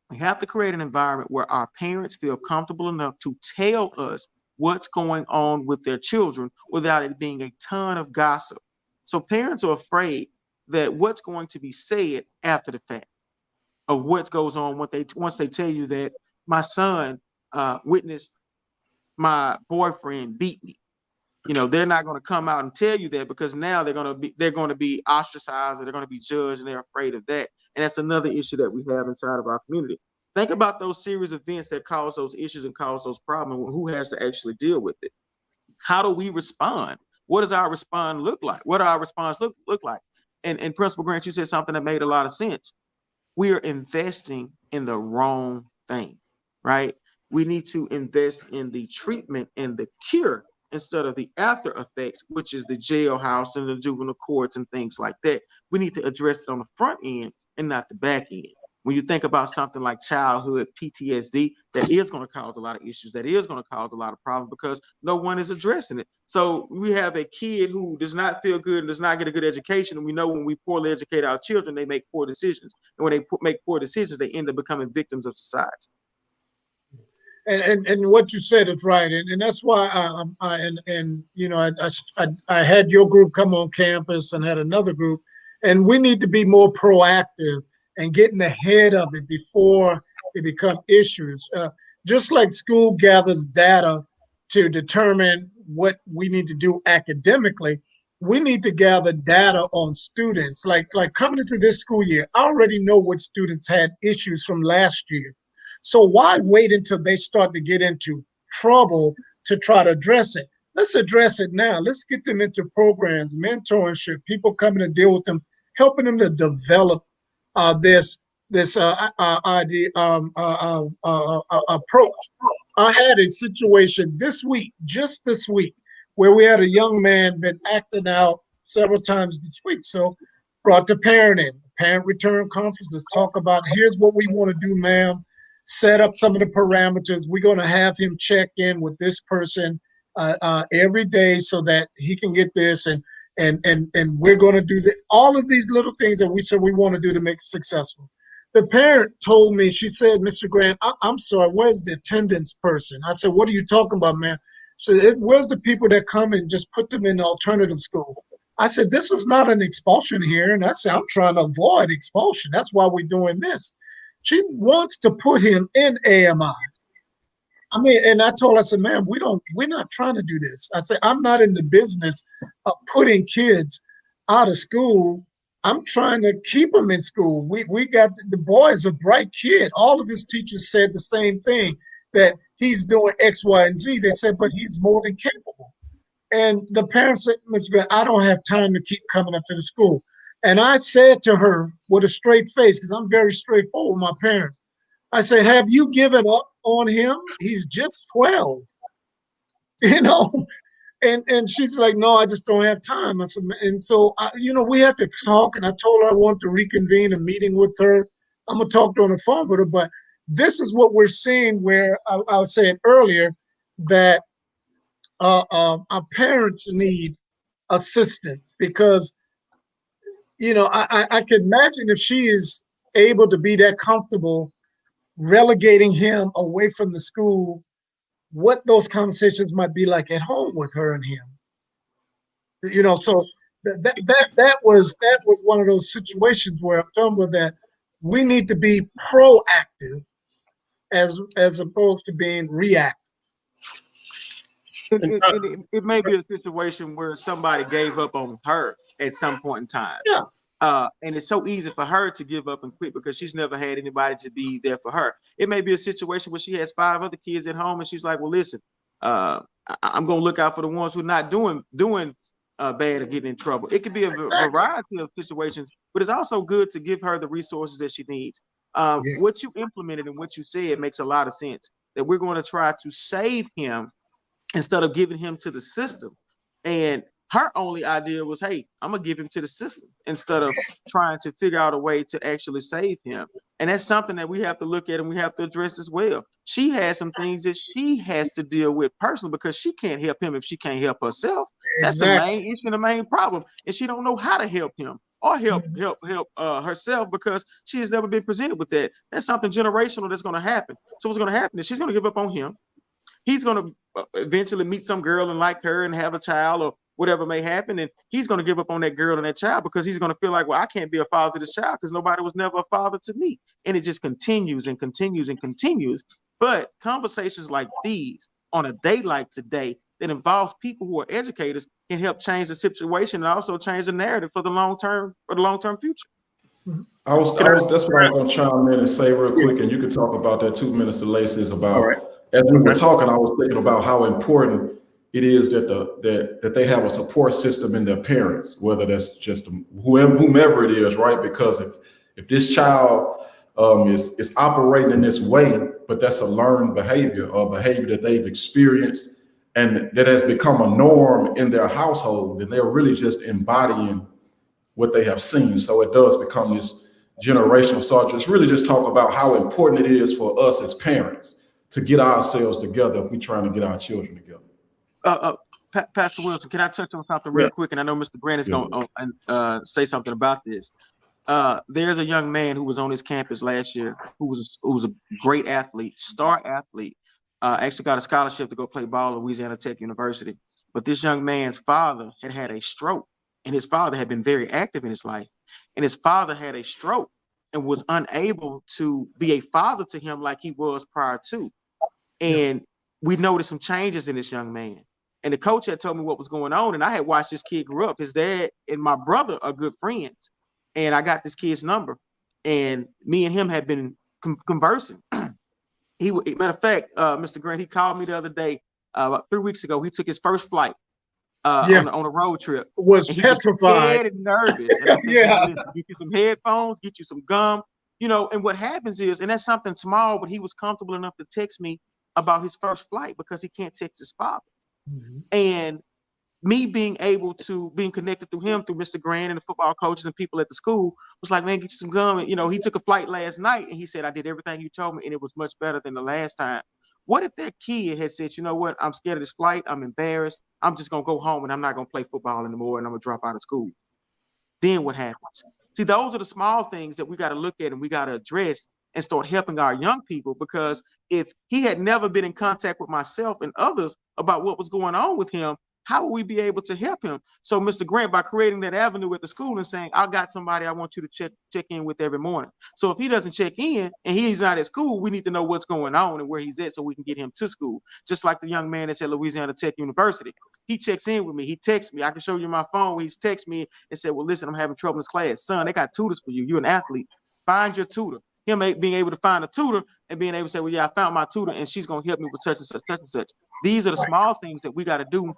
we have to create an environment where our parents feel comfortable enough to tell us what's going on with their children without it being a ton of gossip. So parents are afraid that what's going to be said after the fact of what goes on once they tell you that my son witnessed my boyfriend beat me. You know, they're not going to come out and tell you that, because now they're going to be ostracized, or they're going to be judged, and they're afraid of that. And that's another issue that we have inside of our community. Think about those series of events that cause those issues and cause those problems. Who has to actually deal with it? How do we respond? What does our response look like? What do our response look like? And Principal Grant, you said something that made a lot of sense. We are investing in the wrong thing, right? We need to invest in the treatment and the cure instead of the after effects, which is the jailhouse and the juvenile courts and things like that. We need to address it on the front end and not the back end. When you think about something like childhood PTSD, that is going to cause a lot of issues, that is going to cause a lot of problems, because no one is addressing it. So we have a kid who does not feel good and does not get a good education. And we know when we poorly educate our children, they make poor decisions. And when they make poor decisions, they end up becoming victims of society. And what you said is right, and that's why I had your group come on campus and had another group, and we need to be more proactive and getting ahead of it before it become issues. Just like school gathers data to determine what we need to do academically, we need to gather data on students. Like coming into this school year, I already know what students had issues from last year. So why wait until they start to get into trouble to try to address it? Let's address it now. Let's get them into programs, mentorship, people coming to deal with them, helping them to develop this idea approach. I had a situation just this week, where we had a young man been acting out several times this week. So brought the parent in, parent return conferences, talk about here's what we want to do, ma'am. Set up some of the parameters. We're going to have him check in with this person every day so that he can get this, and we're going to do all of these little things that we said we want to do to make it successful. The parent told me, she said, Mr. Grant, I'm sorry, where's the attendance person? I said, what are you talking about, man? So where's the people that come and just put them in alternative school? I said, this is not an expulsion here. And I said, I'm trying to avoid expulsion. That's why we're doing this. She wants to put him in AMI. I mean, and I told her, I said, ma'am, we're not trying to do this. I said, I'm not in the business of putting kids out of school. I'm trying to keep them in school. We got, the boy is a bright kid. All of his teachers said the same thing, that he's doing X, Y, and Z. They said, but he's more than capable. And the parents said, Mr. Grant, I don't have time to keep coming up to the school. And I said to her with a straight face, because I'm very straightforward with my parents, I said, have you given up on him? He's just 12, you know? And she's like, no, I just don't have time. I said, and so, we had to talk, and I told her I want to reconvene a meeting with her. I'm going to talk to her on the phone with her, but this is what we're seeing, where I said earlier that our parents need assistance, because I can imagine if she is able to be that comfortable relegating him away from the school, what those conversations might be like at home with her and him. So That was one of those situations where I'm talking about that we need to be proactive as opposed to being reactive. It may be a situation where somebody gave up on her at some point in time. Yeah. And it's so easy for her to give up and quit because she's never had anybody to be there for her. It may be a situation where she has 5 other kids at home and she's like, well, listen, I'm going to look out for the ones who are not doing bad or getting in trouble. It could be a variety of situations, but it's also good to give her the resources that she needs. What you implemented and what you said makes a lot of sense, that we're going to try to save him instead of giving him to the system. And her only idea was, hey, I'm gonna give him to the system instead of trying to figure out a way to actually save him. And that's something that we have to look at and we have to address as well. She has some things that she has to deal with personally because she can't help him if she can't help herself. That's the main issue and the main problem. And she don't know how to help him or help herself because she has never been presented with that. That's something generational that's going to happen. So what's going to happen is she's going to give up on him. He's going to eventually meet some girl and like her and have a child or whatever may happen. And he's going to give up on that girl and that child because he's going to feel like, well, I can't be a father to this child because nobody was never a father to me. And it just continues and continues and continues. But conversations like these on a day like today that involves people who are educators can help change the situation and also change the narrative for the long-term future. That's what I was going to chime in and say real quick, and you can talk about that 2 minutes to Lacey is about. As we were talking, I was thinking about how important it is that they have a support system in their parents, whether that's just whomever it is, right? Because if this child is operating in this way, but that's a learned behavior or behavior that they've experienced and that has become a norm in their household, then they're really just embodying what they have seen. So it does become this generational. So I just really just talk about how important it is for us as parents to get ourselves together if we're trying to get our children together. Pastor Wilson, can I touch on something real quick? And I know Mr. Grant is going to say something about this. There's a young man who was on his campus last year who was a great athlete, star athlete, actually got a scholarship to go play ball at Louisiana Tech University. But this young man's father had a stroke, and his father had been very active in his life. And his father had a stroke and was unable to be a father to him like he was prior to. And we noticed some changes in this young man. And the coach had told me what was going on. And I had watched this kid grow up. His dad and my brother are good friends. And I got this kid's number. And me and him had been conversing. Matter of fact, Mr. Grant, he called me the other day, about 3 weeks ago. He took his first flight on a road trip. Was and he petrified. Was scared and nervous. And I said, get you some headphones, get you some gum. And what happens is, and that's something small, but he was comfortable enough to text me about his first flight because he can't text his father. Mm-hmm. And me being connected through him, through Mr. Grant and the football coaches and people at the school was like, man, get you some gum. And, he took a flight last night and he said, I did everything you told me and it was much better than the last time. What if that kid had said, you know what, I'm scared of this flight. I'm embarrassed. I'm just going to go home and I'm not going to play football anymore and I'm going to drop out of school. Then what happens? See, those are the small things that we got to look at and we got to address and start helping our young people, because if he had never been in contact with myself and others about what was going on with him, how will we be able to help him? So, Mr. Grant, by creating that avenue at the school and saying, I got somebody I want you to check in with every morning. So if he doesn't check in and he's not at school, we need to know what's going on and where he's at so we can get him to school. Just like the young man that's at Louisiana Tech University. He checks in with me. He texts me. I can show you my phone where he's texted me and said, well, listen, I'm having trouble in this class. Son, they got tutors for you. You're an athlete. Find your tutor. Him being able to find a tutor and being able to say, well, yeah, I found my tutor and she's going to help me with such and such, such and such. These are the small things that we got to do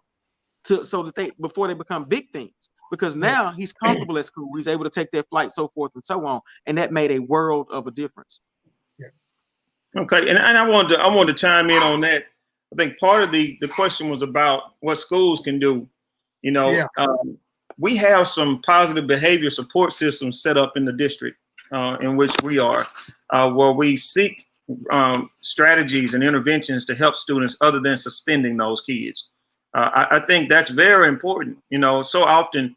so that before they become big things, because now he's comfortable at school. He's able to take that flight, so forth and so on. And that made a world of a difference. Yeah. Okay. And I wanted to chime in on that. I think part of the question was about what schools can do. We have some positive behavior support systems set up in the district in which we are, where we seek strategies and interventions to help students other than suspending those kids. I think that's very important. So often,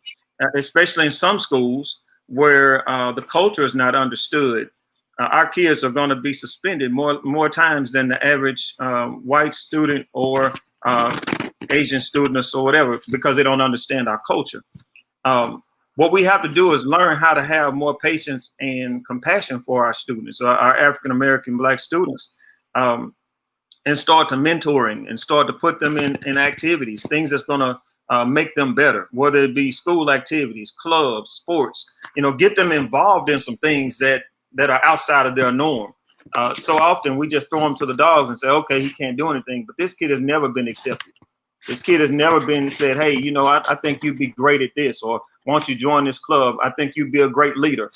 especially in some schools where the culture is not understood, our kids are going to be suspended more times than the average white student or Asian student or whatever, because they don't understand our culture. What we have to do is learn how to have more patience and compassion for our students, our African American Black students, and start to mentoring and start to put them in activities, things that's going to make them better, whether it be school activities, clubs, sports. Get them involved in some things that are outside of their norm. So often we just throw them to the dogs and say, okay, he can't do anything, but this kid has never been accepted. This kid has never been said, hey, I think you'd be great at this, or why don't you join this club? I think you'd be a great leader.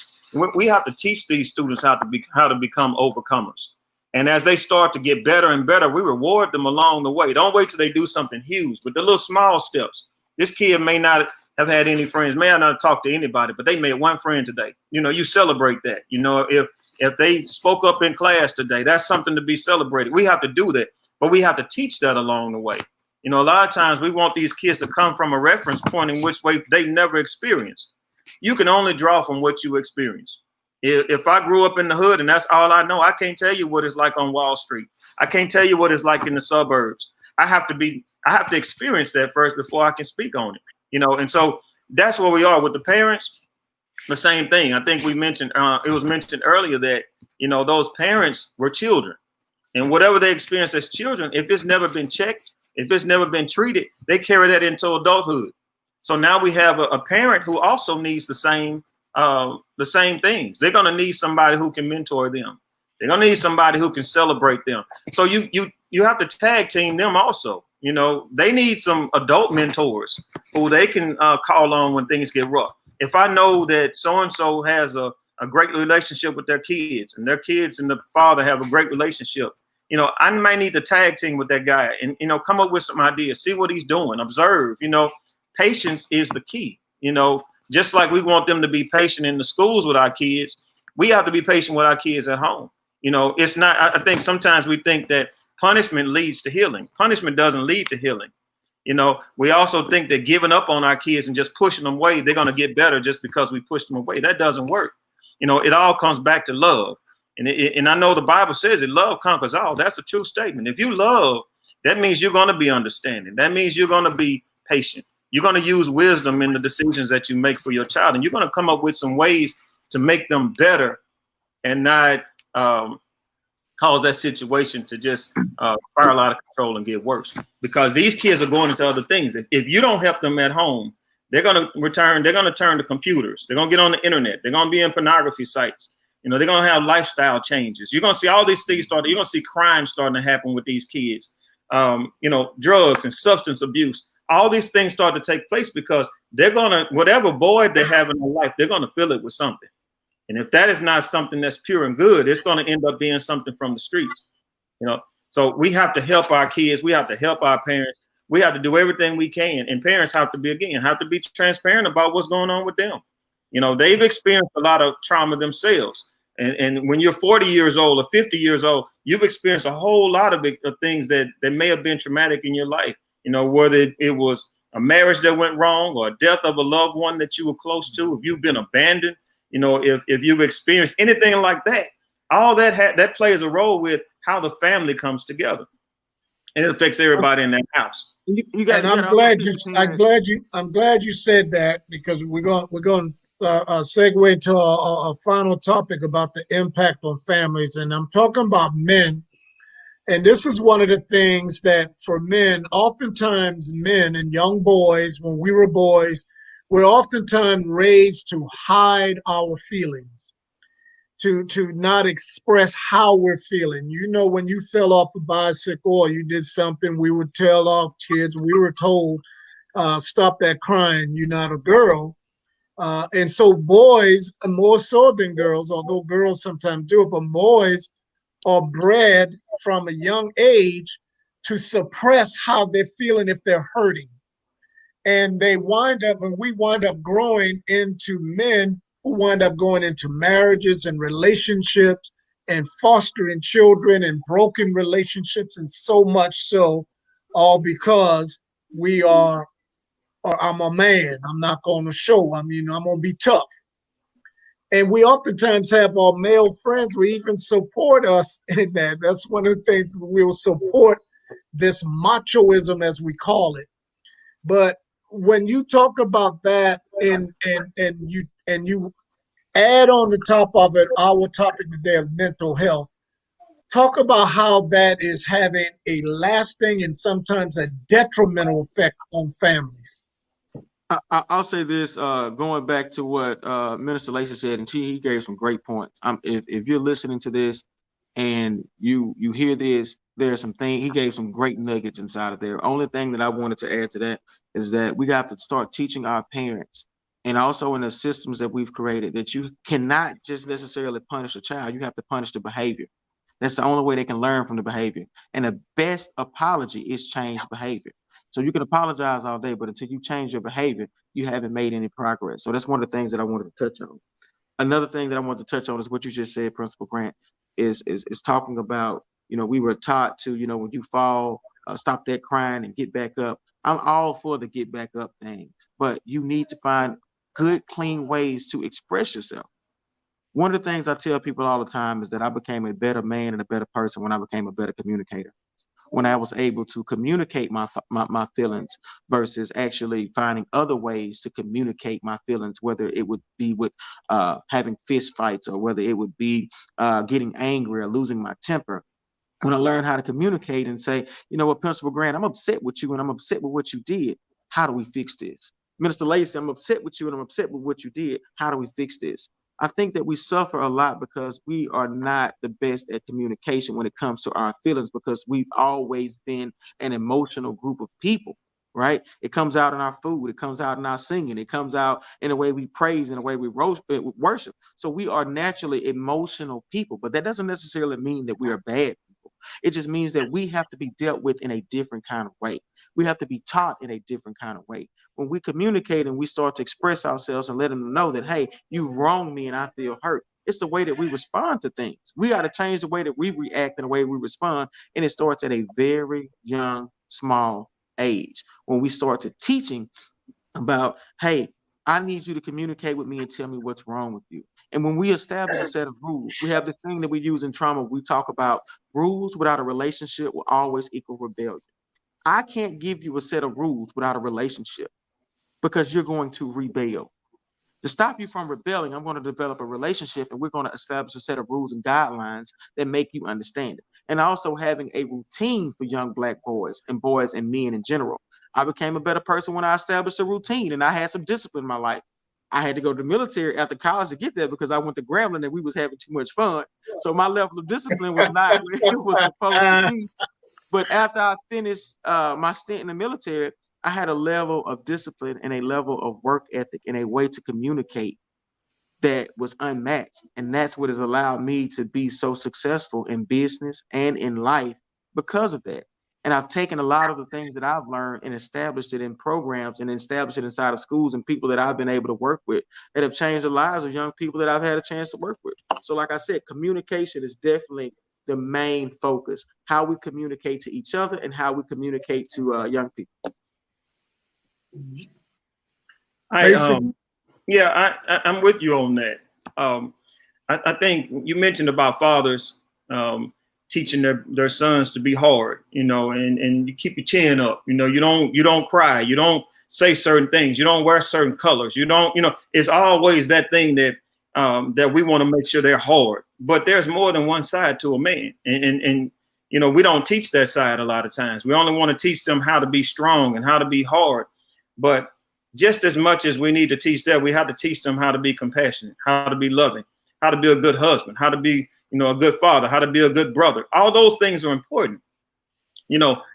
We have to teach these students how to become overcomers. And as they start to get better and better, we reward them along the way. Don't wait till they do something huge, but the little small steps. This kid may not have had any friends, may not have talked to anybody, but they made one friend today. You celebrate that. If they spoke up in class today, that's something to be celebrated. We have to do that, but we have to teach that along the way. A lot of times we want these kids to come from a reference point in which way they never experienced. You can only draw from what you experience. If I grew up in the hood and that's all I know, I can't tell you what it's like on Wall Street. I can't tell you what it's like in the suburbs. I have to experience that first before I can speak on it. And so that's where we are with the parents. The same thing. I think we mentioned, it was mentioned earlier that, those parents were children, and whatever they experience as children, if it's never been checked, if it's never been treated, they carry that into adulthood. So now we have a parent who also needs the same things. They're going to need somebody who can mentor them. They're going to need somebody who can celebrate them. So you have to tag team them also. They need some adult mentors who they can call on when things get rough. If I know that so-and-so has a great relationship with their kids, and their kids and the father have a great relationship, I might need to tag team with that guy and, come up with some ideas, see what he's doing, observe. Patience is the key. Just like we want them to be patient in the schools with our kids, we have to be patient with our kids at home. It's not, I think sometimes we think that punishment leads to healing. Punishment doesn't lead to healing. We also think that giving up on our kids and just pushing them away, they're going to get better just because we push them away. That doesn't work. It all comes back to love. And I know the Bible says that love conquers all. That's a true statement. If you love, that means you're going to be understanding. That means you're going to be patient. You're going to use wisdom in the decisions that you make for your child. And you're going to come up with some ways to make them better and not cause that situation to just spiral out of control and get worse. Because these kids are going into other things. If you don't help them at home, they're going to turn to computers. They're going to get on the internet. They're going to be in pornography sites. They're going to have lifestyle changes. You're going to see all these things you're going to see crime starting to happen with these kids. Drugs and substance abuse. All these things start to take place because they're going to, whatever void they have in their life, they're going to fill it with something. And if that is not something that's pure and good, it's going to end up being something from the streets. So we have to help our kids. We have to help our parents. We have to do everything we can. And parents have to be transparent about what's going on with them. They've experienced a lot of trauma themselves. And when you're 40 years old or 50 years old, you've experienced a whole lot of things that may have been traumatic in your life. Whether it was a marriage that went wrong or a death of a loved one that you were close to, if you've been abandoned, if you've experienced anything like that, all that plays a role with how the family comes together, and it affects everybody in that house. I'm glad you said that, because we're going to segue into a final topic about the impact on families, and I'm talking about men. And this is one of the things that for men, oftentimes men and young boys, when we were boys, we're oftentimes raised to hide our feelings, to not express how we're feeling. When you fell off a bicycle or you did something, we would tell our kids, we were told, stop that crying, you're not a girl. And so boys, more so than girls, although girls sometimes do it, but boys are bred from a young age to suppress how they're feeling if they're hurting. And we wind up growing into men who wind up going into marriages and relationships and fostering children and broken relationships, and so much so, all because I'm a man. I'm not going to show. I'm going to be tough. And we oftentimes have our male friends who even support us in that. That's one of the things, we'll support this machoism, as we call it. But when you talk about that and you add on the top of it our topic today of mental health, talk about how that is having a lasting and sometimes a detrimental effect on families. I'll say this, going back to what Minister Lacey said, and he gave some great points. If you're listening to this and you hear this, there's some thing he gave some great nuggets inside of there. Only thing that I wanted to add to that is that we got to start teaching our parents and also in the systems that we've created that you cannot just necessarily punish a child. You have to punish the behavior. That's the only way they can learn from the behavior. And the best apology is changed behavior. So you can apologize all day, but until you change your behavior, you haven't made any progress. So that's one of the things that I wanted to touch on. Another thing that I wanted to touch on is what you just said, Principal Grant, is talking about, we were taught to, when you fall, stop that crying and get back up. I'm all for the get back up things, but you need to find good, clean ways to express yourself. One of the things I tell people all the time is that I became a better man and a better person when I became a better communicator. When I was able to communicate my feelings versus actually finding other ways to communicate my feelings, whether it would be with having fist fights or whether it would be getting angry or losing my temper. When I learned how to communicate and say, you know what, Principal Grant, I'm upset with you and I'm upset with what you did. How do we fix this? Minister Lacey, I'm upset with you and I'm upset with what you did. How do we fix this? I think that we suffer a lot because we are not the best at communication when it comes to our feelings, because we've always been an emotional group of people, right? It comes out in our food. It comes out in our singing. It comes out in the way we praise and the way we worship. So we are naturally emotional people, but that doesn't necessarily mean that we are bad people. It just means that we have to be dealt with in a different kind of way. We have to be taught in a different kind of way. When we communicate and we start to express ourselves and let them know that, hey, you've wronged me and I feel hurt, it's the way that we respond to things. We got to change the way that we react and the way we respond. And it starts at a very young, small age when we start to teaching about, hey, I need you to communicate with me and tell me what's wrong with you. And when we establish a set of rules, we have this thing that we use in trauma. We talk about rules without a relationship will always equal rebellion. I can't give you a set of rules without a relationship because you're going to rebel. To stop you from rebelling, I'm going to develop a relationship and we're going to establish a set of rules and guidelines that make you understand it. And also having a routine for young Black boys and men in general. I became a better person when I established a routine and I had some discipline in my life. I had to go to the military after college to get there because I went to Grambling and we was having too much fun. So my level of discipline was not where it was supposed to be. But after I finished my stint in the military, I had a level of discipline and a level of work ethic and a way to communicate that was unmatched. And that's what has allowed me to be so successful in business and in life because of that. And I've taken a lot of the things that I've learned and established it in programs and established it inside of schools and people that I've been able to work with that have changed the lives of young people that I've had a chance to work with. So like I said, communication is definitely the main focus, how we communicate to each other and how we communicate to young people. I'm with you on that. I think you mentioned about fathers teaching their sons to be hard, and you keep your chin up, you don't cry, you don't say certain things, you don't wear certain colors, it's always that thing that that we want to make sure they're hard. But there's more than one side to a man, and we don't teach that side a lot of times. We only want to teach them how to be strong and how to be hard. But just as much as we need to teach that, we have to teach them how to be compassionate, how to be loving, how to be a good husband, how to be, a good father, how to be a good brother. All those things are important,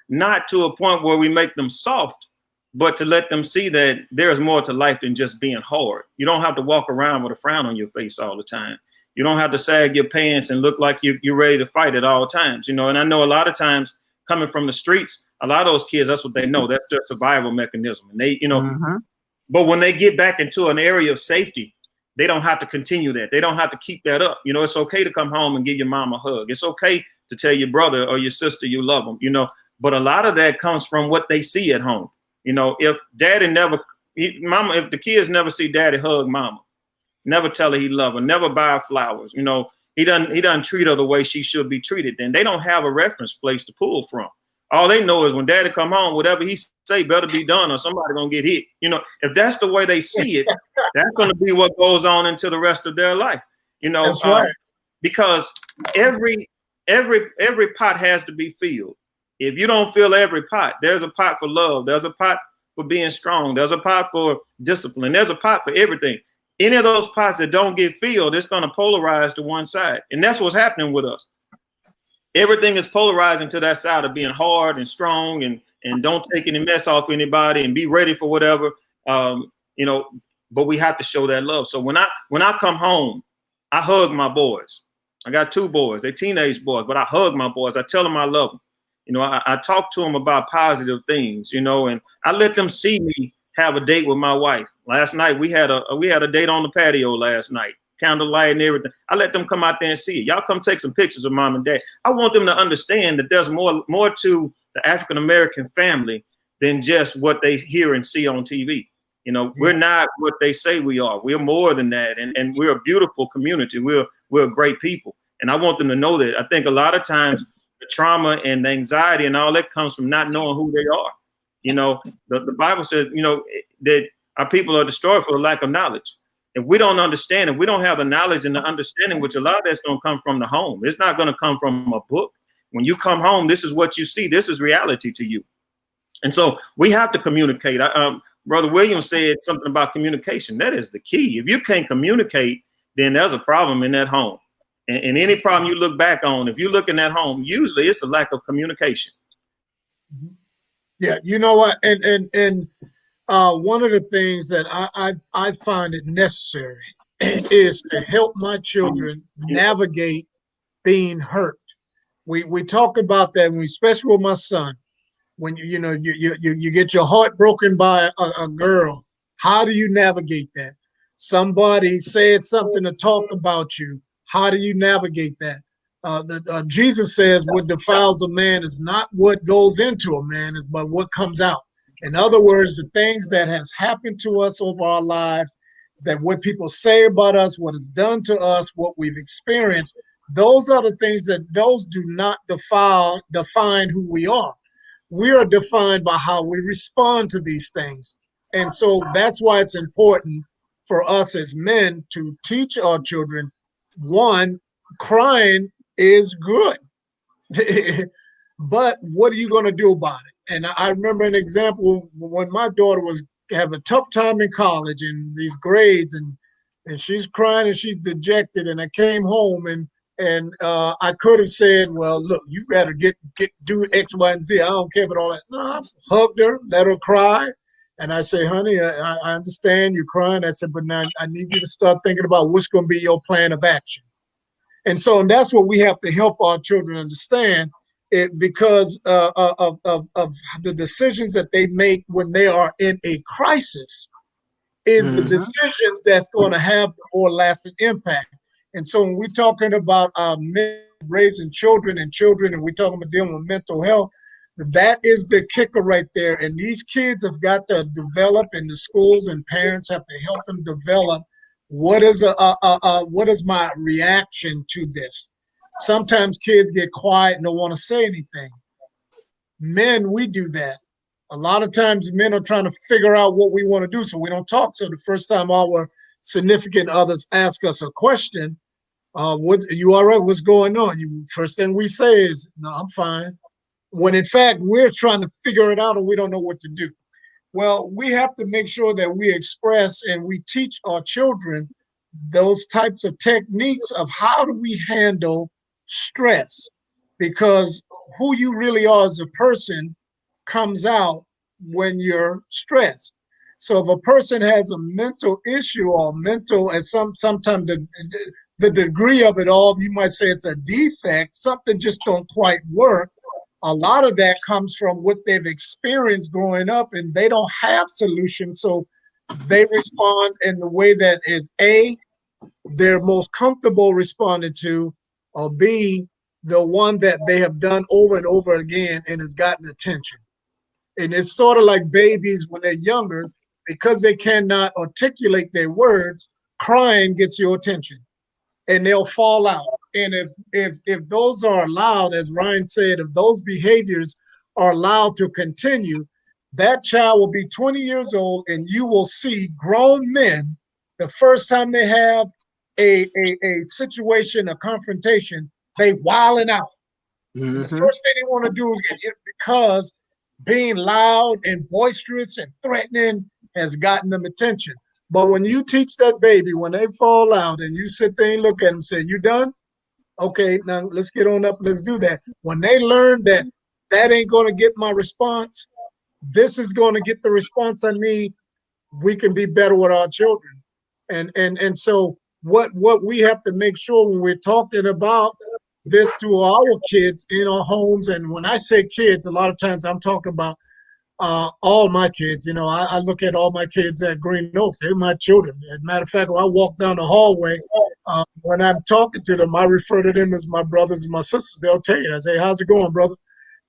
not to a point where we make them soft, but to let them see that there's more to life than just being hard. You don't have to walk around with a frown on your face all the time. You don't have to sag your pants and look like you're ready to fight at all times, and I know a lot of times coming from the streets, a lot of those kids, that's what they know. That's their survival mechanism. And they, but when they get back into an area of safety, they don't have to continue that. They don't have to keep that up. It's okay to come home and give your mom a hug. It's okay to tell your brother or your sister you love them, but a lot of that comes from what they see at home. If if the kids never see daddy hug mama, never tell her he love her, never buy her flowers, he doesn't treat her the way she should be treated, then they don't have a reference place to pull from. All they know is when daddy come home, whatever he say better be done or somebody gonna get hit. You know, if that's the way they see it, that's gonna be what goes on into the rest of their life. You know, That's right. Because every pot has to be filled. If you don't fill every pot, there's a pot for love, there's a pot for being strong, there's a pot for discipline, there's a pot for everything. Any of those pots that don't get filled, it's going to polarize to one side. And that's what's happening with us. Everything is polarizing to that side of being hard and strong and don't take any mess off anybody and be ready for whatever. You know, but we have to show that love. So when I come home, I hug my boys. I got 2 boys, they're teenage boys, but I hug my boys. I tell them I love them. You know, I talk to them about positive things, you know, and I let them see me have a date with my wife. Last night we had a date on the patio last night, candlelight and everything. I let them come out there and see it. Y'all come take some pictures of mom and dad. I want them to understand that there's more to the African-American family than just what they hear and see on TV. You know, we're not what they say we are. We're more than that. And we're a beautiful community. We're great people. And I want them to know that. I think a lot of times the trauma and the anxiety and all that comes from not knowing who they are. You know, the Bible says, you know, that our people are destroyed for the lack of knowledge. If we don't understand, if we don't have the knowledge and the understanding, which a lot of that's going to come from the home. It's not going to come from a book. When you come home, this is what you see. This is reality to you. And so we have to communicate. Brother Williams said something about communication. That is the key. If you can't communicate, then there's a problem in that home. And any problem you look back on, if you look in that home, usually it's a lack of communication. Yeah, you know what? And one of the things that I find it necessary is to help my children navigate being hurt. We talk about that, especially with my son. When you get your heart broken by a girl, how do you navigate that? Somebody said something to talk about you. How do you navigate that? Jesus says what defiles a man is not what goes into a man, but what comes out. In other words, the things that has happened to us over our lives, that what people say about us, what is done to us, what we've experienced, those are the things those do not define who we are. We are defined by how we respond to these things. And so that's why it's important for us as men to teach our children, one, crying is good. But what are you going to do about it? And I remember an example when my daughter was having a tough time in college and these grades, and she's crying and she's dejected. And I came home and I could have said, well, look, you got to do X, Y, and Z. I don't care about all that. No, I hugged her, let her cry. And I say, honey, I understand you're crying. I said, but now I need you to start thinking about what's going to be your plan of action. And so that's what we have to help our children understand, because of the decisions that they make when they are in a crisis is the decisions that's going to have the more lasting impact. And so when we're talking about raising children, and we're talking about dealing with mental health, that is the kicker right there. And these kids have got to develop, and the schools and parents have to help them develop what is my reaction to this. Sometimes kids get quiet and don't want to say anything. Men, we do that. A lot of times men are trying to figure out what we want to do, so we don't talk. So the first time our significant others ask us a question, you all right? What's going on? First thing we say is, no, I'm fine. When in fact, we're trying to figure it out and we don't know what to do. Well, we have to make sure that we express and we teach our children those types of techniques of how do we handle stress, because who you really are as a person comes out when you're stressed. So if a person has a mental issue or mental, and sometimes the degree of it all, you might say it's a defect, something just don't quite work. A lot of that comes from what they've experienced growing up, and they don't have solutions. So they respond in the way that is A, they're most comfortable responding to, or B, the one that they have done over and over again and has gotten attention. And it's sort of like babies when they're younger, because they cannot articulate their words, crying gets your attention and they'll fall out. And if those are allowed, as Ryan said, if those behaviors are allowed to continue, that child will be 20 years old, and you will see grown men, the first time they have a situation, a confrontation, they wilding out. And the first thing they want to do is get hit, because being loud and boisterous and threatening has gotten them attention. But when you teach that baby, when they fall out and you sit there and look at them and say, "You done? Okay, now let's get on up. Let's do that." When they learn that that ain't going to get my response, this is going to get the response I need, we can be better with our children. And so what we have to make sure when we're talking about this to our kids in our homes, and when I say kids, a lot of times I'm talking about all my kids. You know, I look at all my kids at Green Oaks. They're my children. As a matter of fact, when I walk down the hallway, when I'm talking to them, I refer to them as my brothers and my sisters. They'll tell you. I say, "How's it going, brother?"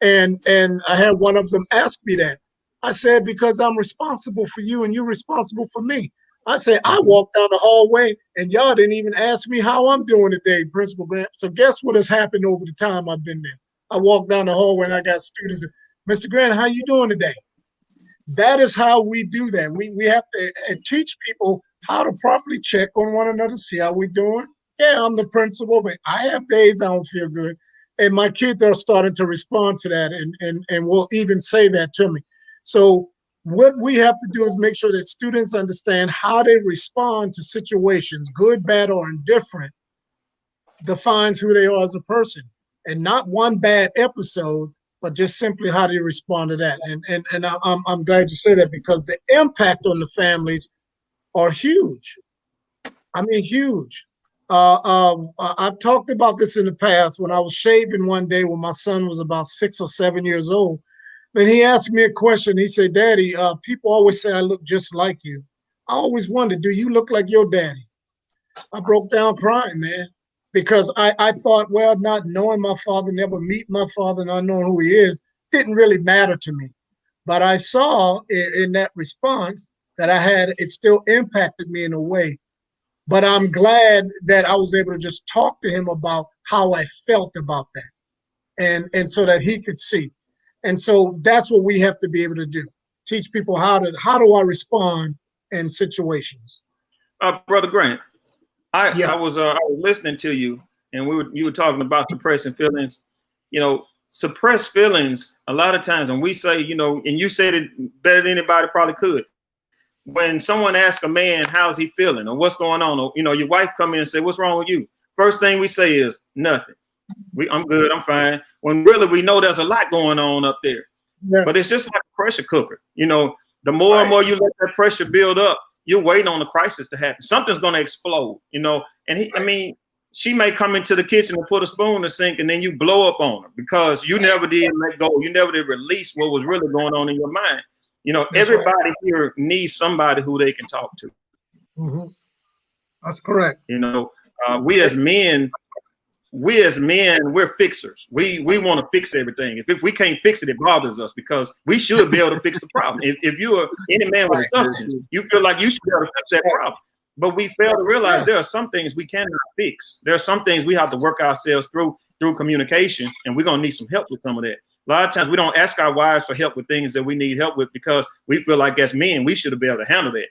And I had one of them ask me that. I said, "Because I'm responsible for you and you're responsible for me." I said, "I walked down the hallway and y'all didn't even ask me how I'm doing today, Principal Grant." So guess what has happened over the time I've been there? I walked down the hallway and I got students, "Mr. Grant, how you doing today?" That is how we do that. We have to teach people how to properly check on one another, see how we're doing. Yeah, I'm the principal, but I have days I don't feel good. And my kids are starting to respond to that and will even say that to me. So what we have to do is make sure that students understand how they respond to situations, good, bad, or indifferent, defines who they are as a person. And not one bad episode, but just simply how they respond to that. And I'm glad you say that, because the impact on the families are huge. I mean, huge. I've talked about this in the past when I was shaving one day when my son was about 6 or 7 years old. And he asked me a question. He said, "Daddy, people always say I look just like you. I always wondered, do you look like your daddy?" I broke down crying, man, because I thought, well, not knowing my father, never meet my father, not knowing who he is, didn't really matter to me. But I saw in that response that I had, it still impacted me in a way. But I'm glad that I was able to just talk to him about how I felt about that, and so that he could see. And so that's what we have to be able to do: teach people how do I respond in situations. Brother Grant, Yeah. I was listening to you, and you were talking about suppressing feelings. You know, suppressed feelings, a lot of times when we say, you know, and you said it better than anybody probably could. When someone asks a man how's he feeling or what's going on, or, you know, your wife come in and say, "What's wrong with you?" First thing we say is nothing. I'm good, I'm fine. When really we know there's a lot going on up there. Yes. But it's just like a pressure cooker. You know, the more and more you let that pressure build up, you're waiting on the crisis to happen. Something's going to explode, you know. And I mean, she may come into the kitchen and put a spoon in the sink, and then you blow up on her because you never did let go. You never did release what was really going on in your mind. You know, That's everybody here needs somebody who they can talk to. Mm-hmm. That's correct. You know, we as men, we're fixers. We want to fix everything. If we can't fix it, it bothers us because we should be able to fix the problem. If you are any man with substance, you feel like you should be able to fix that problem. But we fail to realize there are some things we cannot fix. There are some things we have to work ourselves through communication, and we're going to need some help with some of that. A lot of times we don't ask our wives for help with things that we need help with because we feel like as men, we should be able to handle that.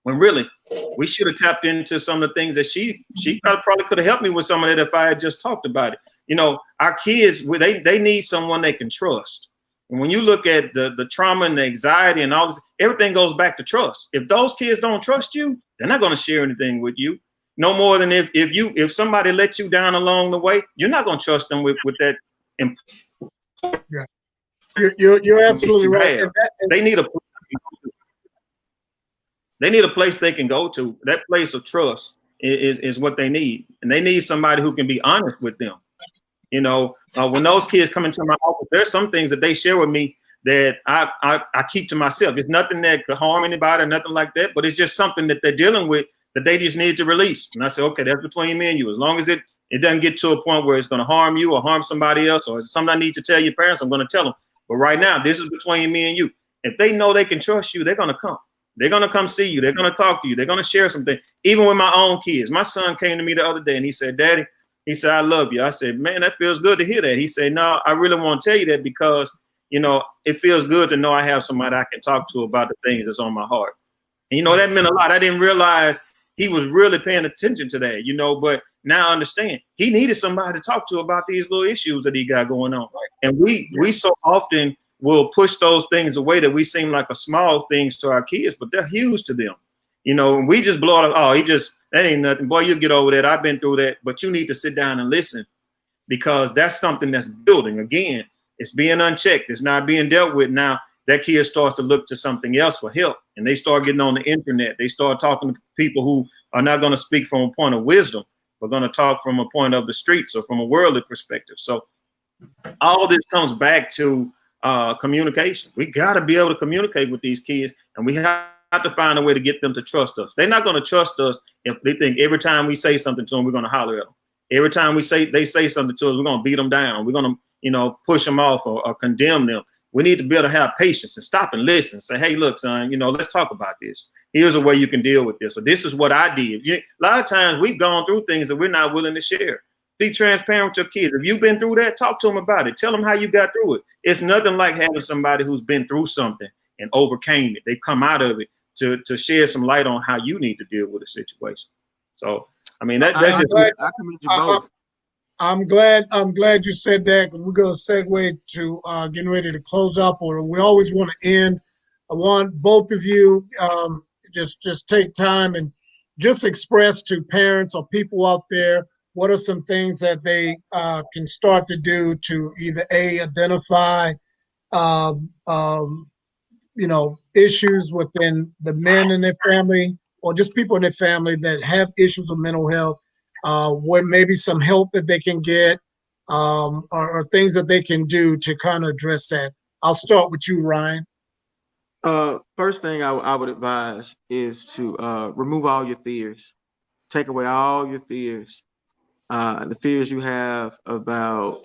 When really, we should have tapped into some of the things that she probably could have helped me with some of that if I had just talked about it. You know, our kids, they need someone they can trust. And when you look at the trauma and the anxiety and all this, everything goes back to trust. If those kids don't trust you, they're not going to share anything with you. No more than if somebody let you down along the way, you're not going to trust them with that. Yeah, you're absolutely right. They need a place they can go to. That place of trust is what they need. And they need somebody who can be honest with them. You know, when those kids come into my office, there's some things that they share with me that I keep to myself. It's nothing that could harm anybody or nothing like that, but it's just something that they're dealing with that they just need to release. And I say, okay, that's between me and you. As long as it doesn't get to a point where it's going to harm you or harm somebody else, or it's something I need to tell your parents, I'm going to tell them. But right now, this is between me and you. If they know they can trust you, they're going to come. They're going to come see you. They're going to talk to you. They're going to share something. Even with my own kids. My son came to me the other day and he said, "Daddy," he said, "I love you." I said, "Man, that feels good to hear that." He said, "No, I really want to tell you that because, you know, it feels good to know I have somebody I can talk to about the things that's on my heart. And, you know, that meant a lot. I didn't realize he was really paying attention to that, you know, but now I understand he needed somebody to talk to about these little issues that he got going on. And we so often will push those things away that we seem like a small things to our kids, but they're huge to them. You know, and we just blow it. Oh, that ain't nothing. Boy, you'll get over that. I've been through that. But you need to sit down and listen, because that's something that's building. Again, it's being unchecked. It's not being dealt with. Now that kid starts to look to something else for help, and they start getting on the internet. They start talking to people who are not going to speak from a point of wisdom, but going to talk from a point of the streets or from a worldly perspective. So all of this comes back to communication. We got to be able to communicate with these kids, and we have to find a way to get them to trust us. They're not going to trust us if they think every time we say something to them, we're going to holler at them. Every time they say something to us, we're going to beat them down. We're going to, you know, push them off or condemn them. We need to be able to have patience and stop and listen. Say, hey, look, son, you know, let's talk about this. Here's a way you can deal with this. So this is what I did. A lot of times we've gone through things that we're not willing to share. Be transparent with your kids. If you've been through that, talk to them about it. Tell them how you got through it. It's nothing like having somebody who's been through something and overcame it. They've come out of it to shed some light on how you need to deal with a situation. So, I mean, that's just. I commend you both. I'm glad you said that. We're going to segue to getting ready to close up, or we always want to end. I want both of you just take time and just express to parents or people out there what are some things that they can start to do to either identify you know, issues within the men in their family or just people in their family that have issues with mental health, where maybe some help that they can get, or things that they can do to kind of address that. I'll start with you, Ryan. First thing I would advise is to remove all your fears. Take away all your fears. The fears you have about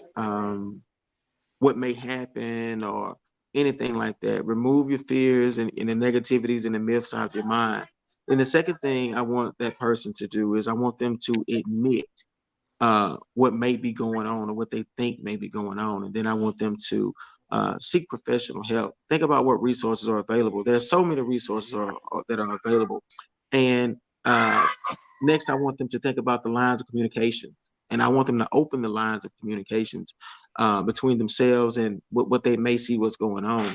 what may happen or anything like that. Remove your fears and the negativities and the myths out of your mind. And the second thing I want that person to do is I want them to admit what may be going on or what they think may be going on. And then I want them to seek professional help. Think about what resources are available. There's so many resources that are available. And next, I want them to think about the lines of communication. And I want them to open the lines of communications between themselves and what they may see what's going on,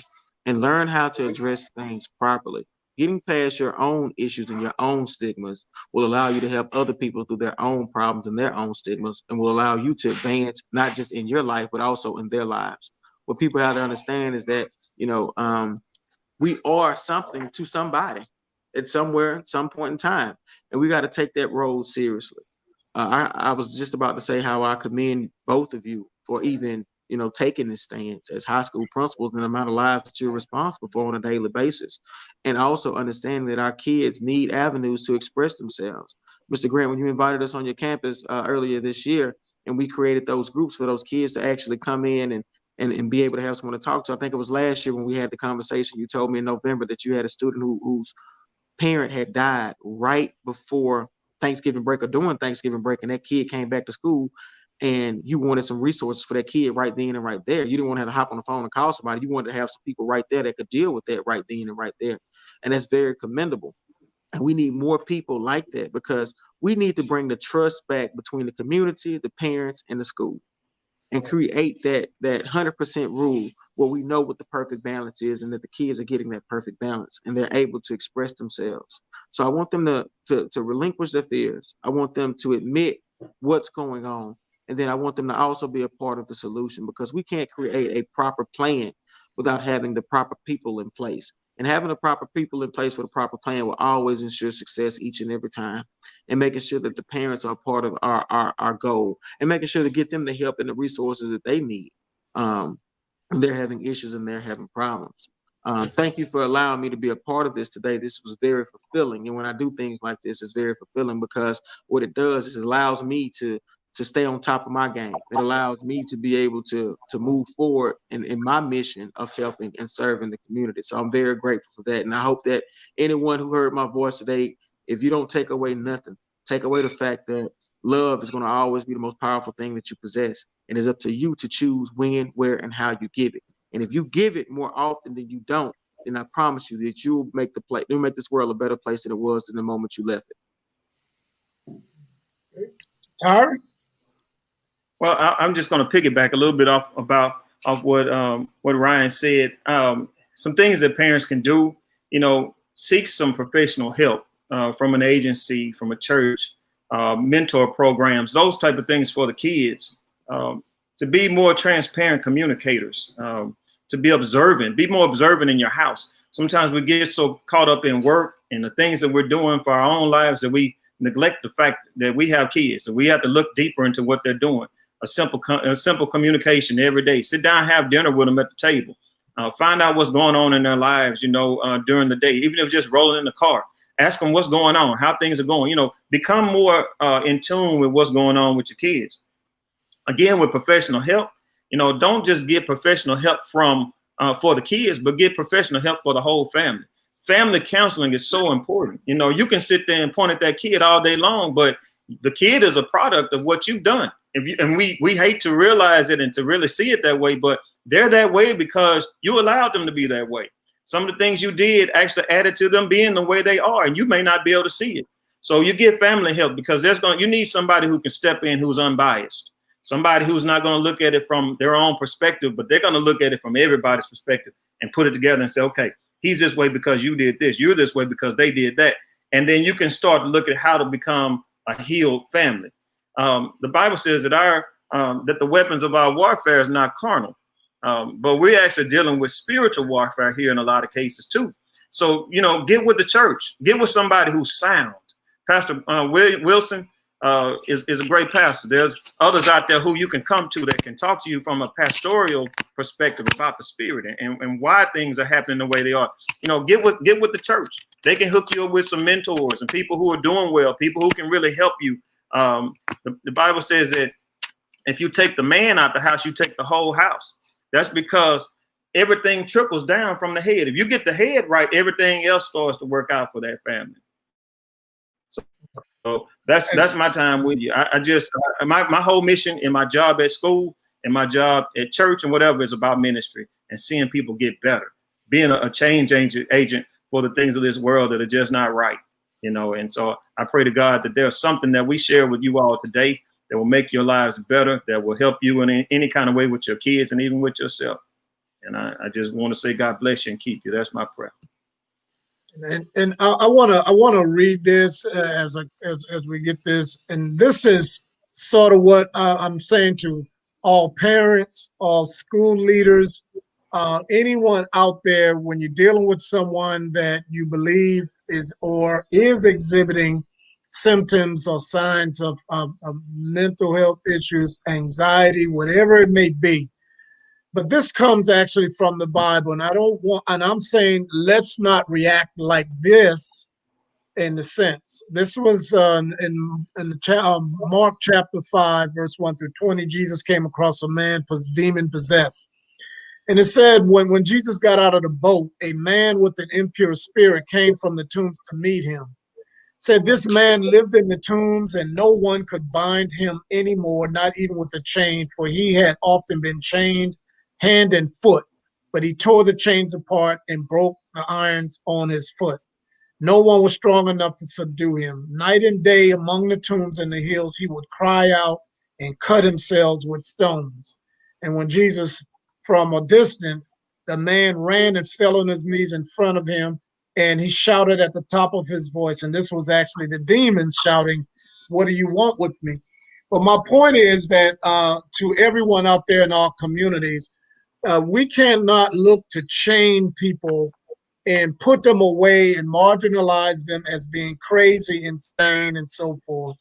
and learn how to address things properly. Getting past your own issues and your own stigmas will allow you to help other people through their own problems and their own stigmas, and will allow you to advance not just in your life, but also in their lives. What people have to understand is that, you know, we are something to somebody at some point in time, and we got to take that role seriously. I was just about to say how I commend both of you for even, you know, taking this stance as high school principals and the amount of lives that you're responsible for on a daily basis, and also understanding that our kids need avenues to express themselves. Mr. Grant, when you invited us on your campus earlier this year, and we created those groups for those kids to actually come in and be able to have someone to talk to. I think it was last year when we had the conversation. You told me in November that you had a student whose parent had died right before Thanksgiving break or during Thanksgiving break, and that kid came back to school, and you wanted some resources for that kid right then and right there. You didn't want to have to hop on the phone and call somebody. You wanted to have some people right there that could deal with that right then and right there. And that's very commendable. And we need more people like that, because we need to bring the trust back between the community, the parents, and the school, and create that 100% rule where we know what the perfect balance is, and that the kids are getting that perfect balance and they're able to express themselves. So I want them to relinquish their fears. I want them to admit what's going on. And then I want them to also be a part of the solution, because we can't create a proper plan without having the proper people in place. And having the proper people in place for the proper plan will always ensure success each and every time. And making sure that the parents are part of our goal, and making sure to get them the help and the resources that they need. They're having issues and they're having problems. Thank you for allowing me to be a part of this today. This was very fulfilling. And when I do things like this, it's very fulfilling, because what it does is it allows me to stay on top of my game. It allows me to be able to move forward in my mission of helping and serving the community. So I'm very grateful for that. And I hope that anyone who heard my voice today, if you don't take away nothing, take away the fact that love is going to always be the most powerful thing that you possess. And it's up to you to choose when, where, and how you give it. And if you give it more often than you don't, then I promise you that you'll make this world a better place than it was in the moment you left it. Tyra? Well, I'm just going to piggyback a little bit off what Ryan said. Some things that parents can do, seek some professional help from an agency, from a church, mentor programs, those type of things for the kids. To be more transparent communicators, to be more observant in your house. Sometimes we get so caught up in work and the things that we're doing for our own lives that we neglect the fact that we have kids, and we have to look deeper into what they're doing. A simple communication every day. Sit down, have dinner with them at the table. Find out what's going on in their lives, during the day, even if just rolling in the car. Ask them what's going on, how things are going. Become more in tune with what's going on with your kids. Again, with professional help, don't just get professional help for the kids, but get professional help for the whole family. Family counseling is so important. You can sit there and point at that kid all day long, but the kid is a product of what you've done. And we hate to realize it and to really see it that way, but they're that way because you allowed them to be that way. Some of the things you did actually added to them being the way they are, and you may not be able to see it. So you get family help because you need somebody who can step in who's unbiased, somebody who's not going to look at it from their own perspective, but they're going to look at it from everybody's perspective and put it together and say, okay, he's this way because you did this, you're this way because they did that. And then you can start to look at how to become a healed family. The Bible says that that the weapons of our warfare is not carnal, but we're actually dealing with spiritual warfare here in a lot of cases too. So, get with the church, get with somebody who's sound. Pastor Wilson is a great pastor. There's others out there who you can come to that can talk to you from a pastoral perspective about the spirit and why things are happening the way they are. Get with the church. They can hook you up with some mentors and people who are doing well, people who can really help you. The Bible says that if you take the man out the house, you take the whole house. That's because everything trickles down from the head. If you get the head right, everything else starts to work out for that family. So that's my time with you. My whole mission in my job at school and my job at church and whatever is about ministry and seeing people get better, being a change agent for the things of this world that are just not right. And so I pray to God that there's something that we share with you all today that will make your lives better, that will help you in any kind of way with your kids and even with yourself. And I just want to say God bless you and keep you. That's my prayer. And I want to read this as we get this, and this is sort of what I'm saying to all parents, all school leaders, anyone out there. When you're dealing with someone that you believe is exhibiting symptoms or signs of mental health issues, anxiety, whatever it may be. But this comes actually from the Bible, and I'm saying let's not react like this. In the sense, this was in Mark chapter 5, verse 1 through 20. Jesus came across a man demon possessed, and it said when Jesus got out of the boat, a man with an impure spirit came from the tombs to meet him. Said this man lived in the tombs, and no one could bind him anymore, not even with a chain, for he had often been chained hand and foot, but he tore the chains apart and broke the irons on his foot. No one was strong enough to subdue him. Night and day among the tombs and the hills, he would cry out and cut himself with stones. And when Jesus, from a distance, the man ran and fell on his knees in front of him, and he shouted at the top of his voice. And this was actually the demons shouting, "What do you want with me?" But my point is that to everyone out there in our communities, we cannot look to chain people and put them away and marginalize them as being crazy, insane, and so forth.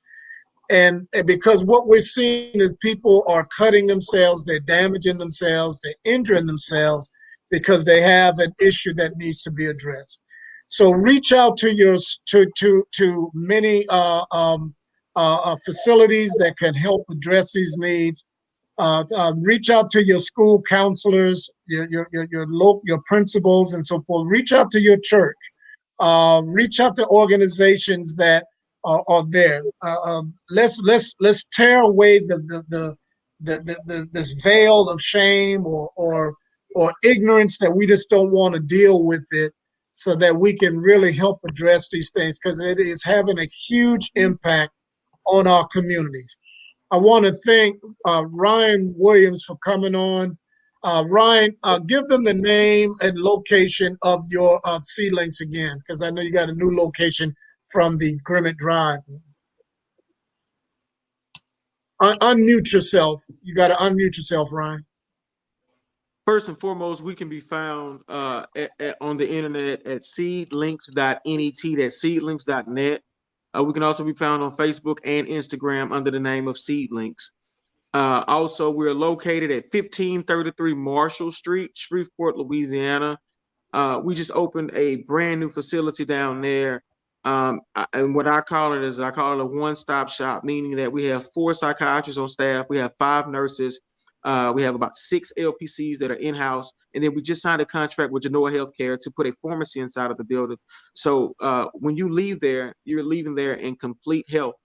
And because what we're seeing is people are cutting themselves, they're damaging themselves, they're injuring themselves because they have an issue that needs to be addressed. So reach out to many facilities that can help address these needs. Reach out to your school counselors, your principals, and so forth. Reach out to your church. Reach out to organizations that are there. Let's tear away this veil of shame or or ignorance that we just don't want to deal with it, so that we can really help address these things, because it is having a huge impact on our communities. I want to thank Ryan Williams for coming on. Ryan, give them the name and location of your Seedlinks again, because I know you got a new location from the Grimmett Drive. Unmute yourself. You got to unmute yourself, Ryan. First and foremost, we can be found on the internet at seedlinks.net, that's seedlinks.net. We can also be found on Facebook and Instagram under the name of Seedlinks. Also, we're located at 1533 Marshall Street, Shreveport, Louisiana. We just opened a brand new facility down there. And what I call it is, I call it a one-stop shop, meaning that we have 4 psychiatrists on staff. We have 5 nurses. We have about 6 LPCs that are in-house. And then we just signed a contract with Genoa Healthcare to put a pharmacy inside of the building. So when you leave there, you're leaving there in complete health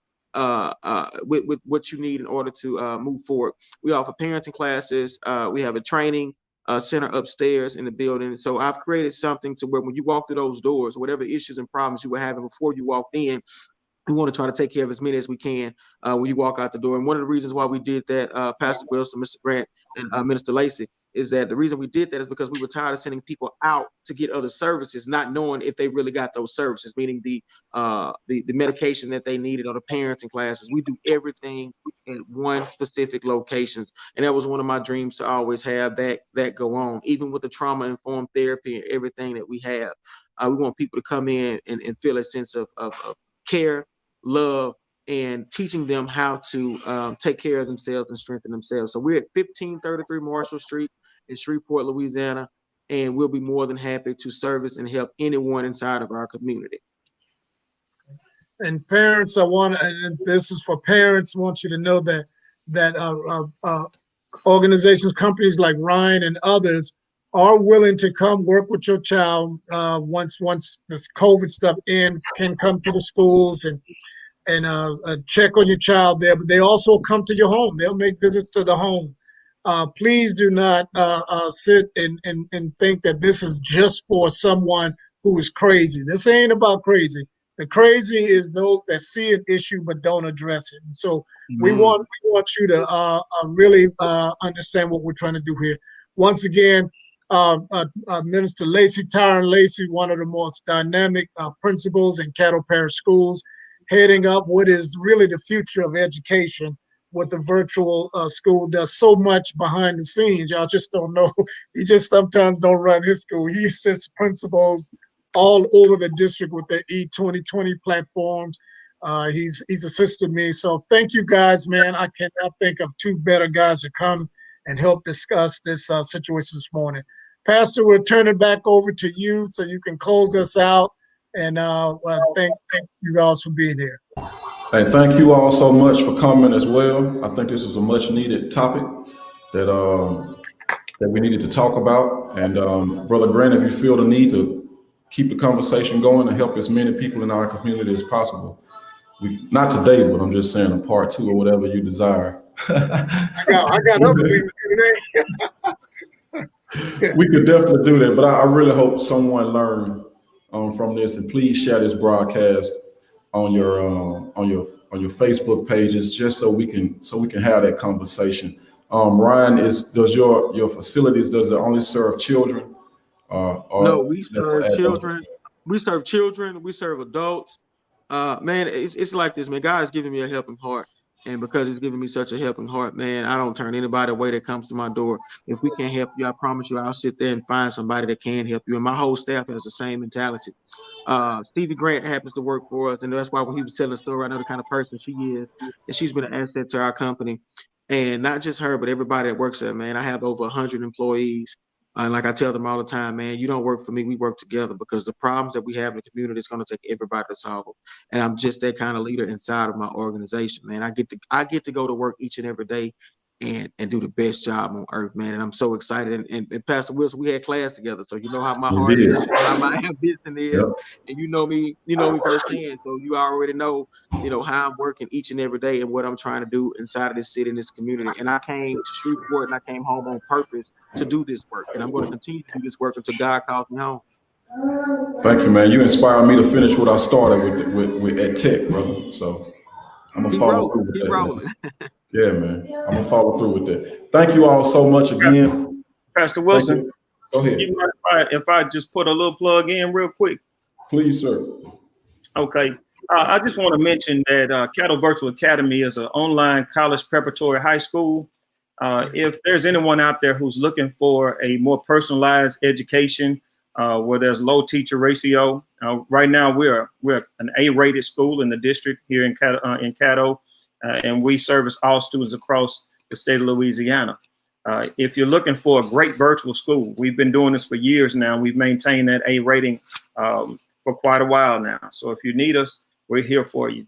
with what you need in order to move forward. We offer parenting classes. We have a training center upstairs in the building. So I've created something to where when you walk through those doors, whatever issues and problems you were having before you walked in, we want to try to take care of as many as we can when you walk out the door. And one of the reasons why we did that, Pastor Wilson, Mr. Grant, and Minister Lacey, is that the reason we did that is because we were tired of sending people out to get other services, not knowing if they really got those services, meaning the medication that they needed or the parenting classes. We do everything in one specific locations. And that was one of my dreams, to always have that go on, even with the trauma-informed therapy and everything that we have. We want people to come in and feel a sense of care, love, and teaching them how to take care of themselves and strengthen themselves. So we're at 1533 Marshall Street in Shreveport, Louisiana, and we'll be more than happy to service and help anyone inside of our community. And parents, and this is for parents, I want you to know that organizations, companies like Ryan and others are willing to come work with your child once this COVID stuff can come to the schools and check on your child there. But they also come to your home. They'll make visits to the home. Please do not sit and think that this is just for someone who is crazy. This ain't about crazy. The crazy is those that see an issue but don't address it. And so we want you to really understand what we're trying to do here. Once again, Minister Lacey, Tyron Lacey, one of the most dynamic principals in Caddo Parish Schools, heading up what is really the future of education with the virtual school. Does so much behind the scenes. Y'all just don't know. He just sometimes don't run his school. He assists principals all over the district with their E2020 platforms. He's assisted me. So thank you guys, man. I cannot think of 2 better guys to come and help discuss this situation this morning. Pastor, we'll turn it back over to you so you can close us out. And thank you guys for being here. Hey, thank you all so much for coming as well. I think this is a much needed topic that we needed to talk about. And Brother Grant, if you feel the need to keep the conversation going and help as many people in our community as possible, not today, but I'm just saying a part 2 or whatever you desire. I got other things to do. We could definitely do that, but I really hope someone learned from this. And please share this broadcast on your Facebook pages, just so we can have that conversation. Ryan, does your facilities, does it only serve children? No, we serve children. We serve children. We serve adults. Man, it's like this, man. God has given me a helping heart. And because he's given me such a helping heart, man, I don't turn anybody away that comes to my door. If we can't help you, I promise you, I'll sit there and find somebody that can help you. And my whole staff has the same mentality. Stevie Grant happens to work for us. And that's why when he was telling the story, I know the kind of person she is. And she's been an asset to our company. And not just her, but everybody that works there, man. I have over 100 employees. And like I tell them all the time, man, you don't work for me, we work together, because the problems that we have in the community is going to take everybody to solve them. And I'm just that kind of leader inside of my organization, man. I get to go to work each and every day and do the best job on earth, man. And I'm so excited. And Pastor Wilson, we had class together, so you know how my We heart is, did. you know how my ambition is, Yep. and you know me firsthand. So you already know, how I'm working each and every day and what I'm trying to do inside of this city and this community. And I came to Shreveport and I came home on purpose to do this work. And I'm going to continue to do this work until God calls me home. Thank you, man. You inspired me to finish what I started with at Tech, brother. So I'm gonna Keep follow through rolling, with keep that, rolling. man. Yeah, man. I'm gonna follow through with that. Thank you all so much again. Pastor Thank Wilson, you. Go ahead. you mind if I just put a little plug in real quick? Please, sir. Okay. I just want to mention that Cattle Virtual Academy is an online college preparatory high school. If there's anyone out there who's looking for a more personalized education where there's low teacher ratio, right now we're an A-rated school in the district here in Caddo, and we service all students across the state of Louisiana. If you're looking for a great virtual school, we've been doing this for years now. We've maintained that A rating for quite a while now. So if you need us, we're here for you.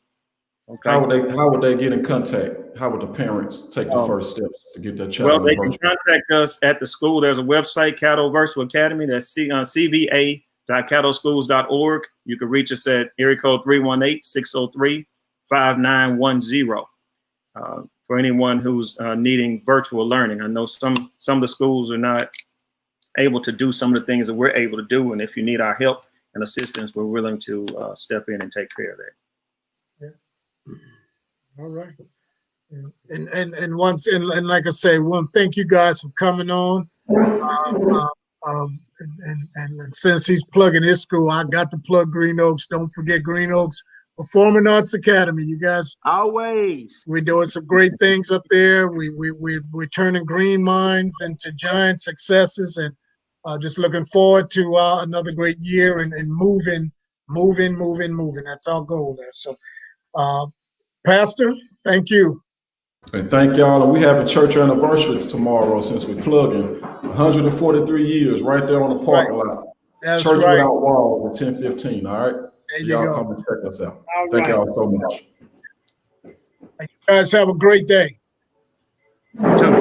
Okay. How would they get in contact? How would the parents take the first steps to get their child? Well, they can contact us at the school. There's a website, Cattle Virtual Academy. That's cva.cattleschools.org. You can reach us at area code 318-603-5910. For anyone who's needing virtual learning. I know some of the schools are not able to do some of the things that we're able to do. And if you need our help and assistance, we're willing to step in and take care of that. All right. And once and like I say, we want to thank you guys for coming on. And since he's plugging his school, I got to plug Green Oaks. Don't forget Green Oaks Performing Arts Academy. You guys, Always. we're doing some great things up there. We're turning green minds into giant successes, and just looking forward to another great year and moving. That's our goal there. So, Pastor, thank you. And thank y'all. And we have a church anniversary tomorrow since we're plugging 143 years right there on the parking lot. That's Church right. Without Walls at 10:15. All right. There So you y'all go. come and check us out. All Thank right. y'all so much. You guys have a great day. You too.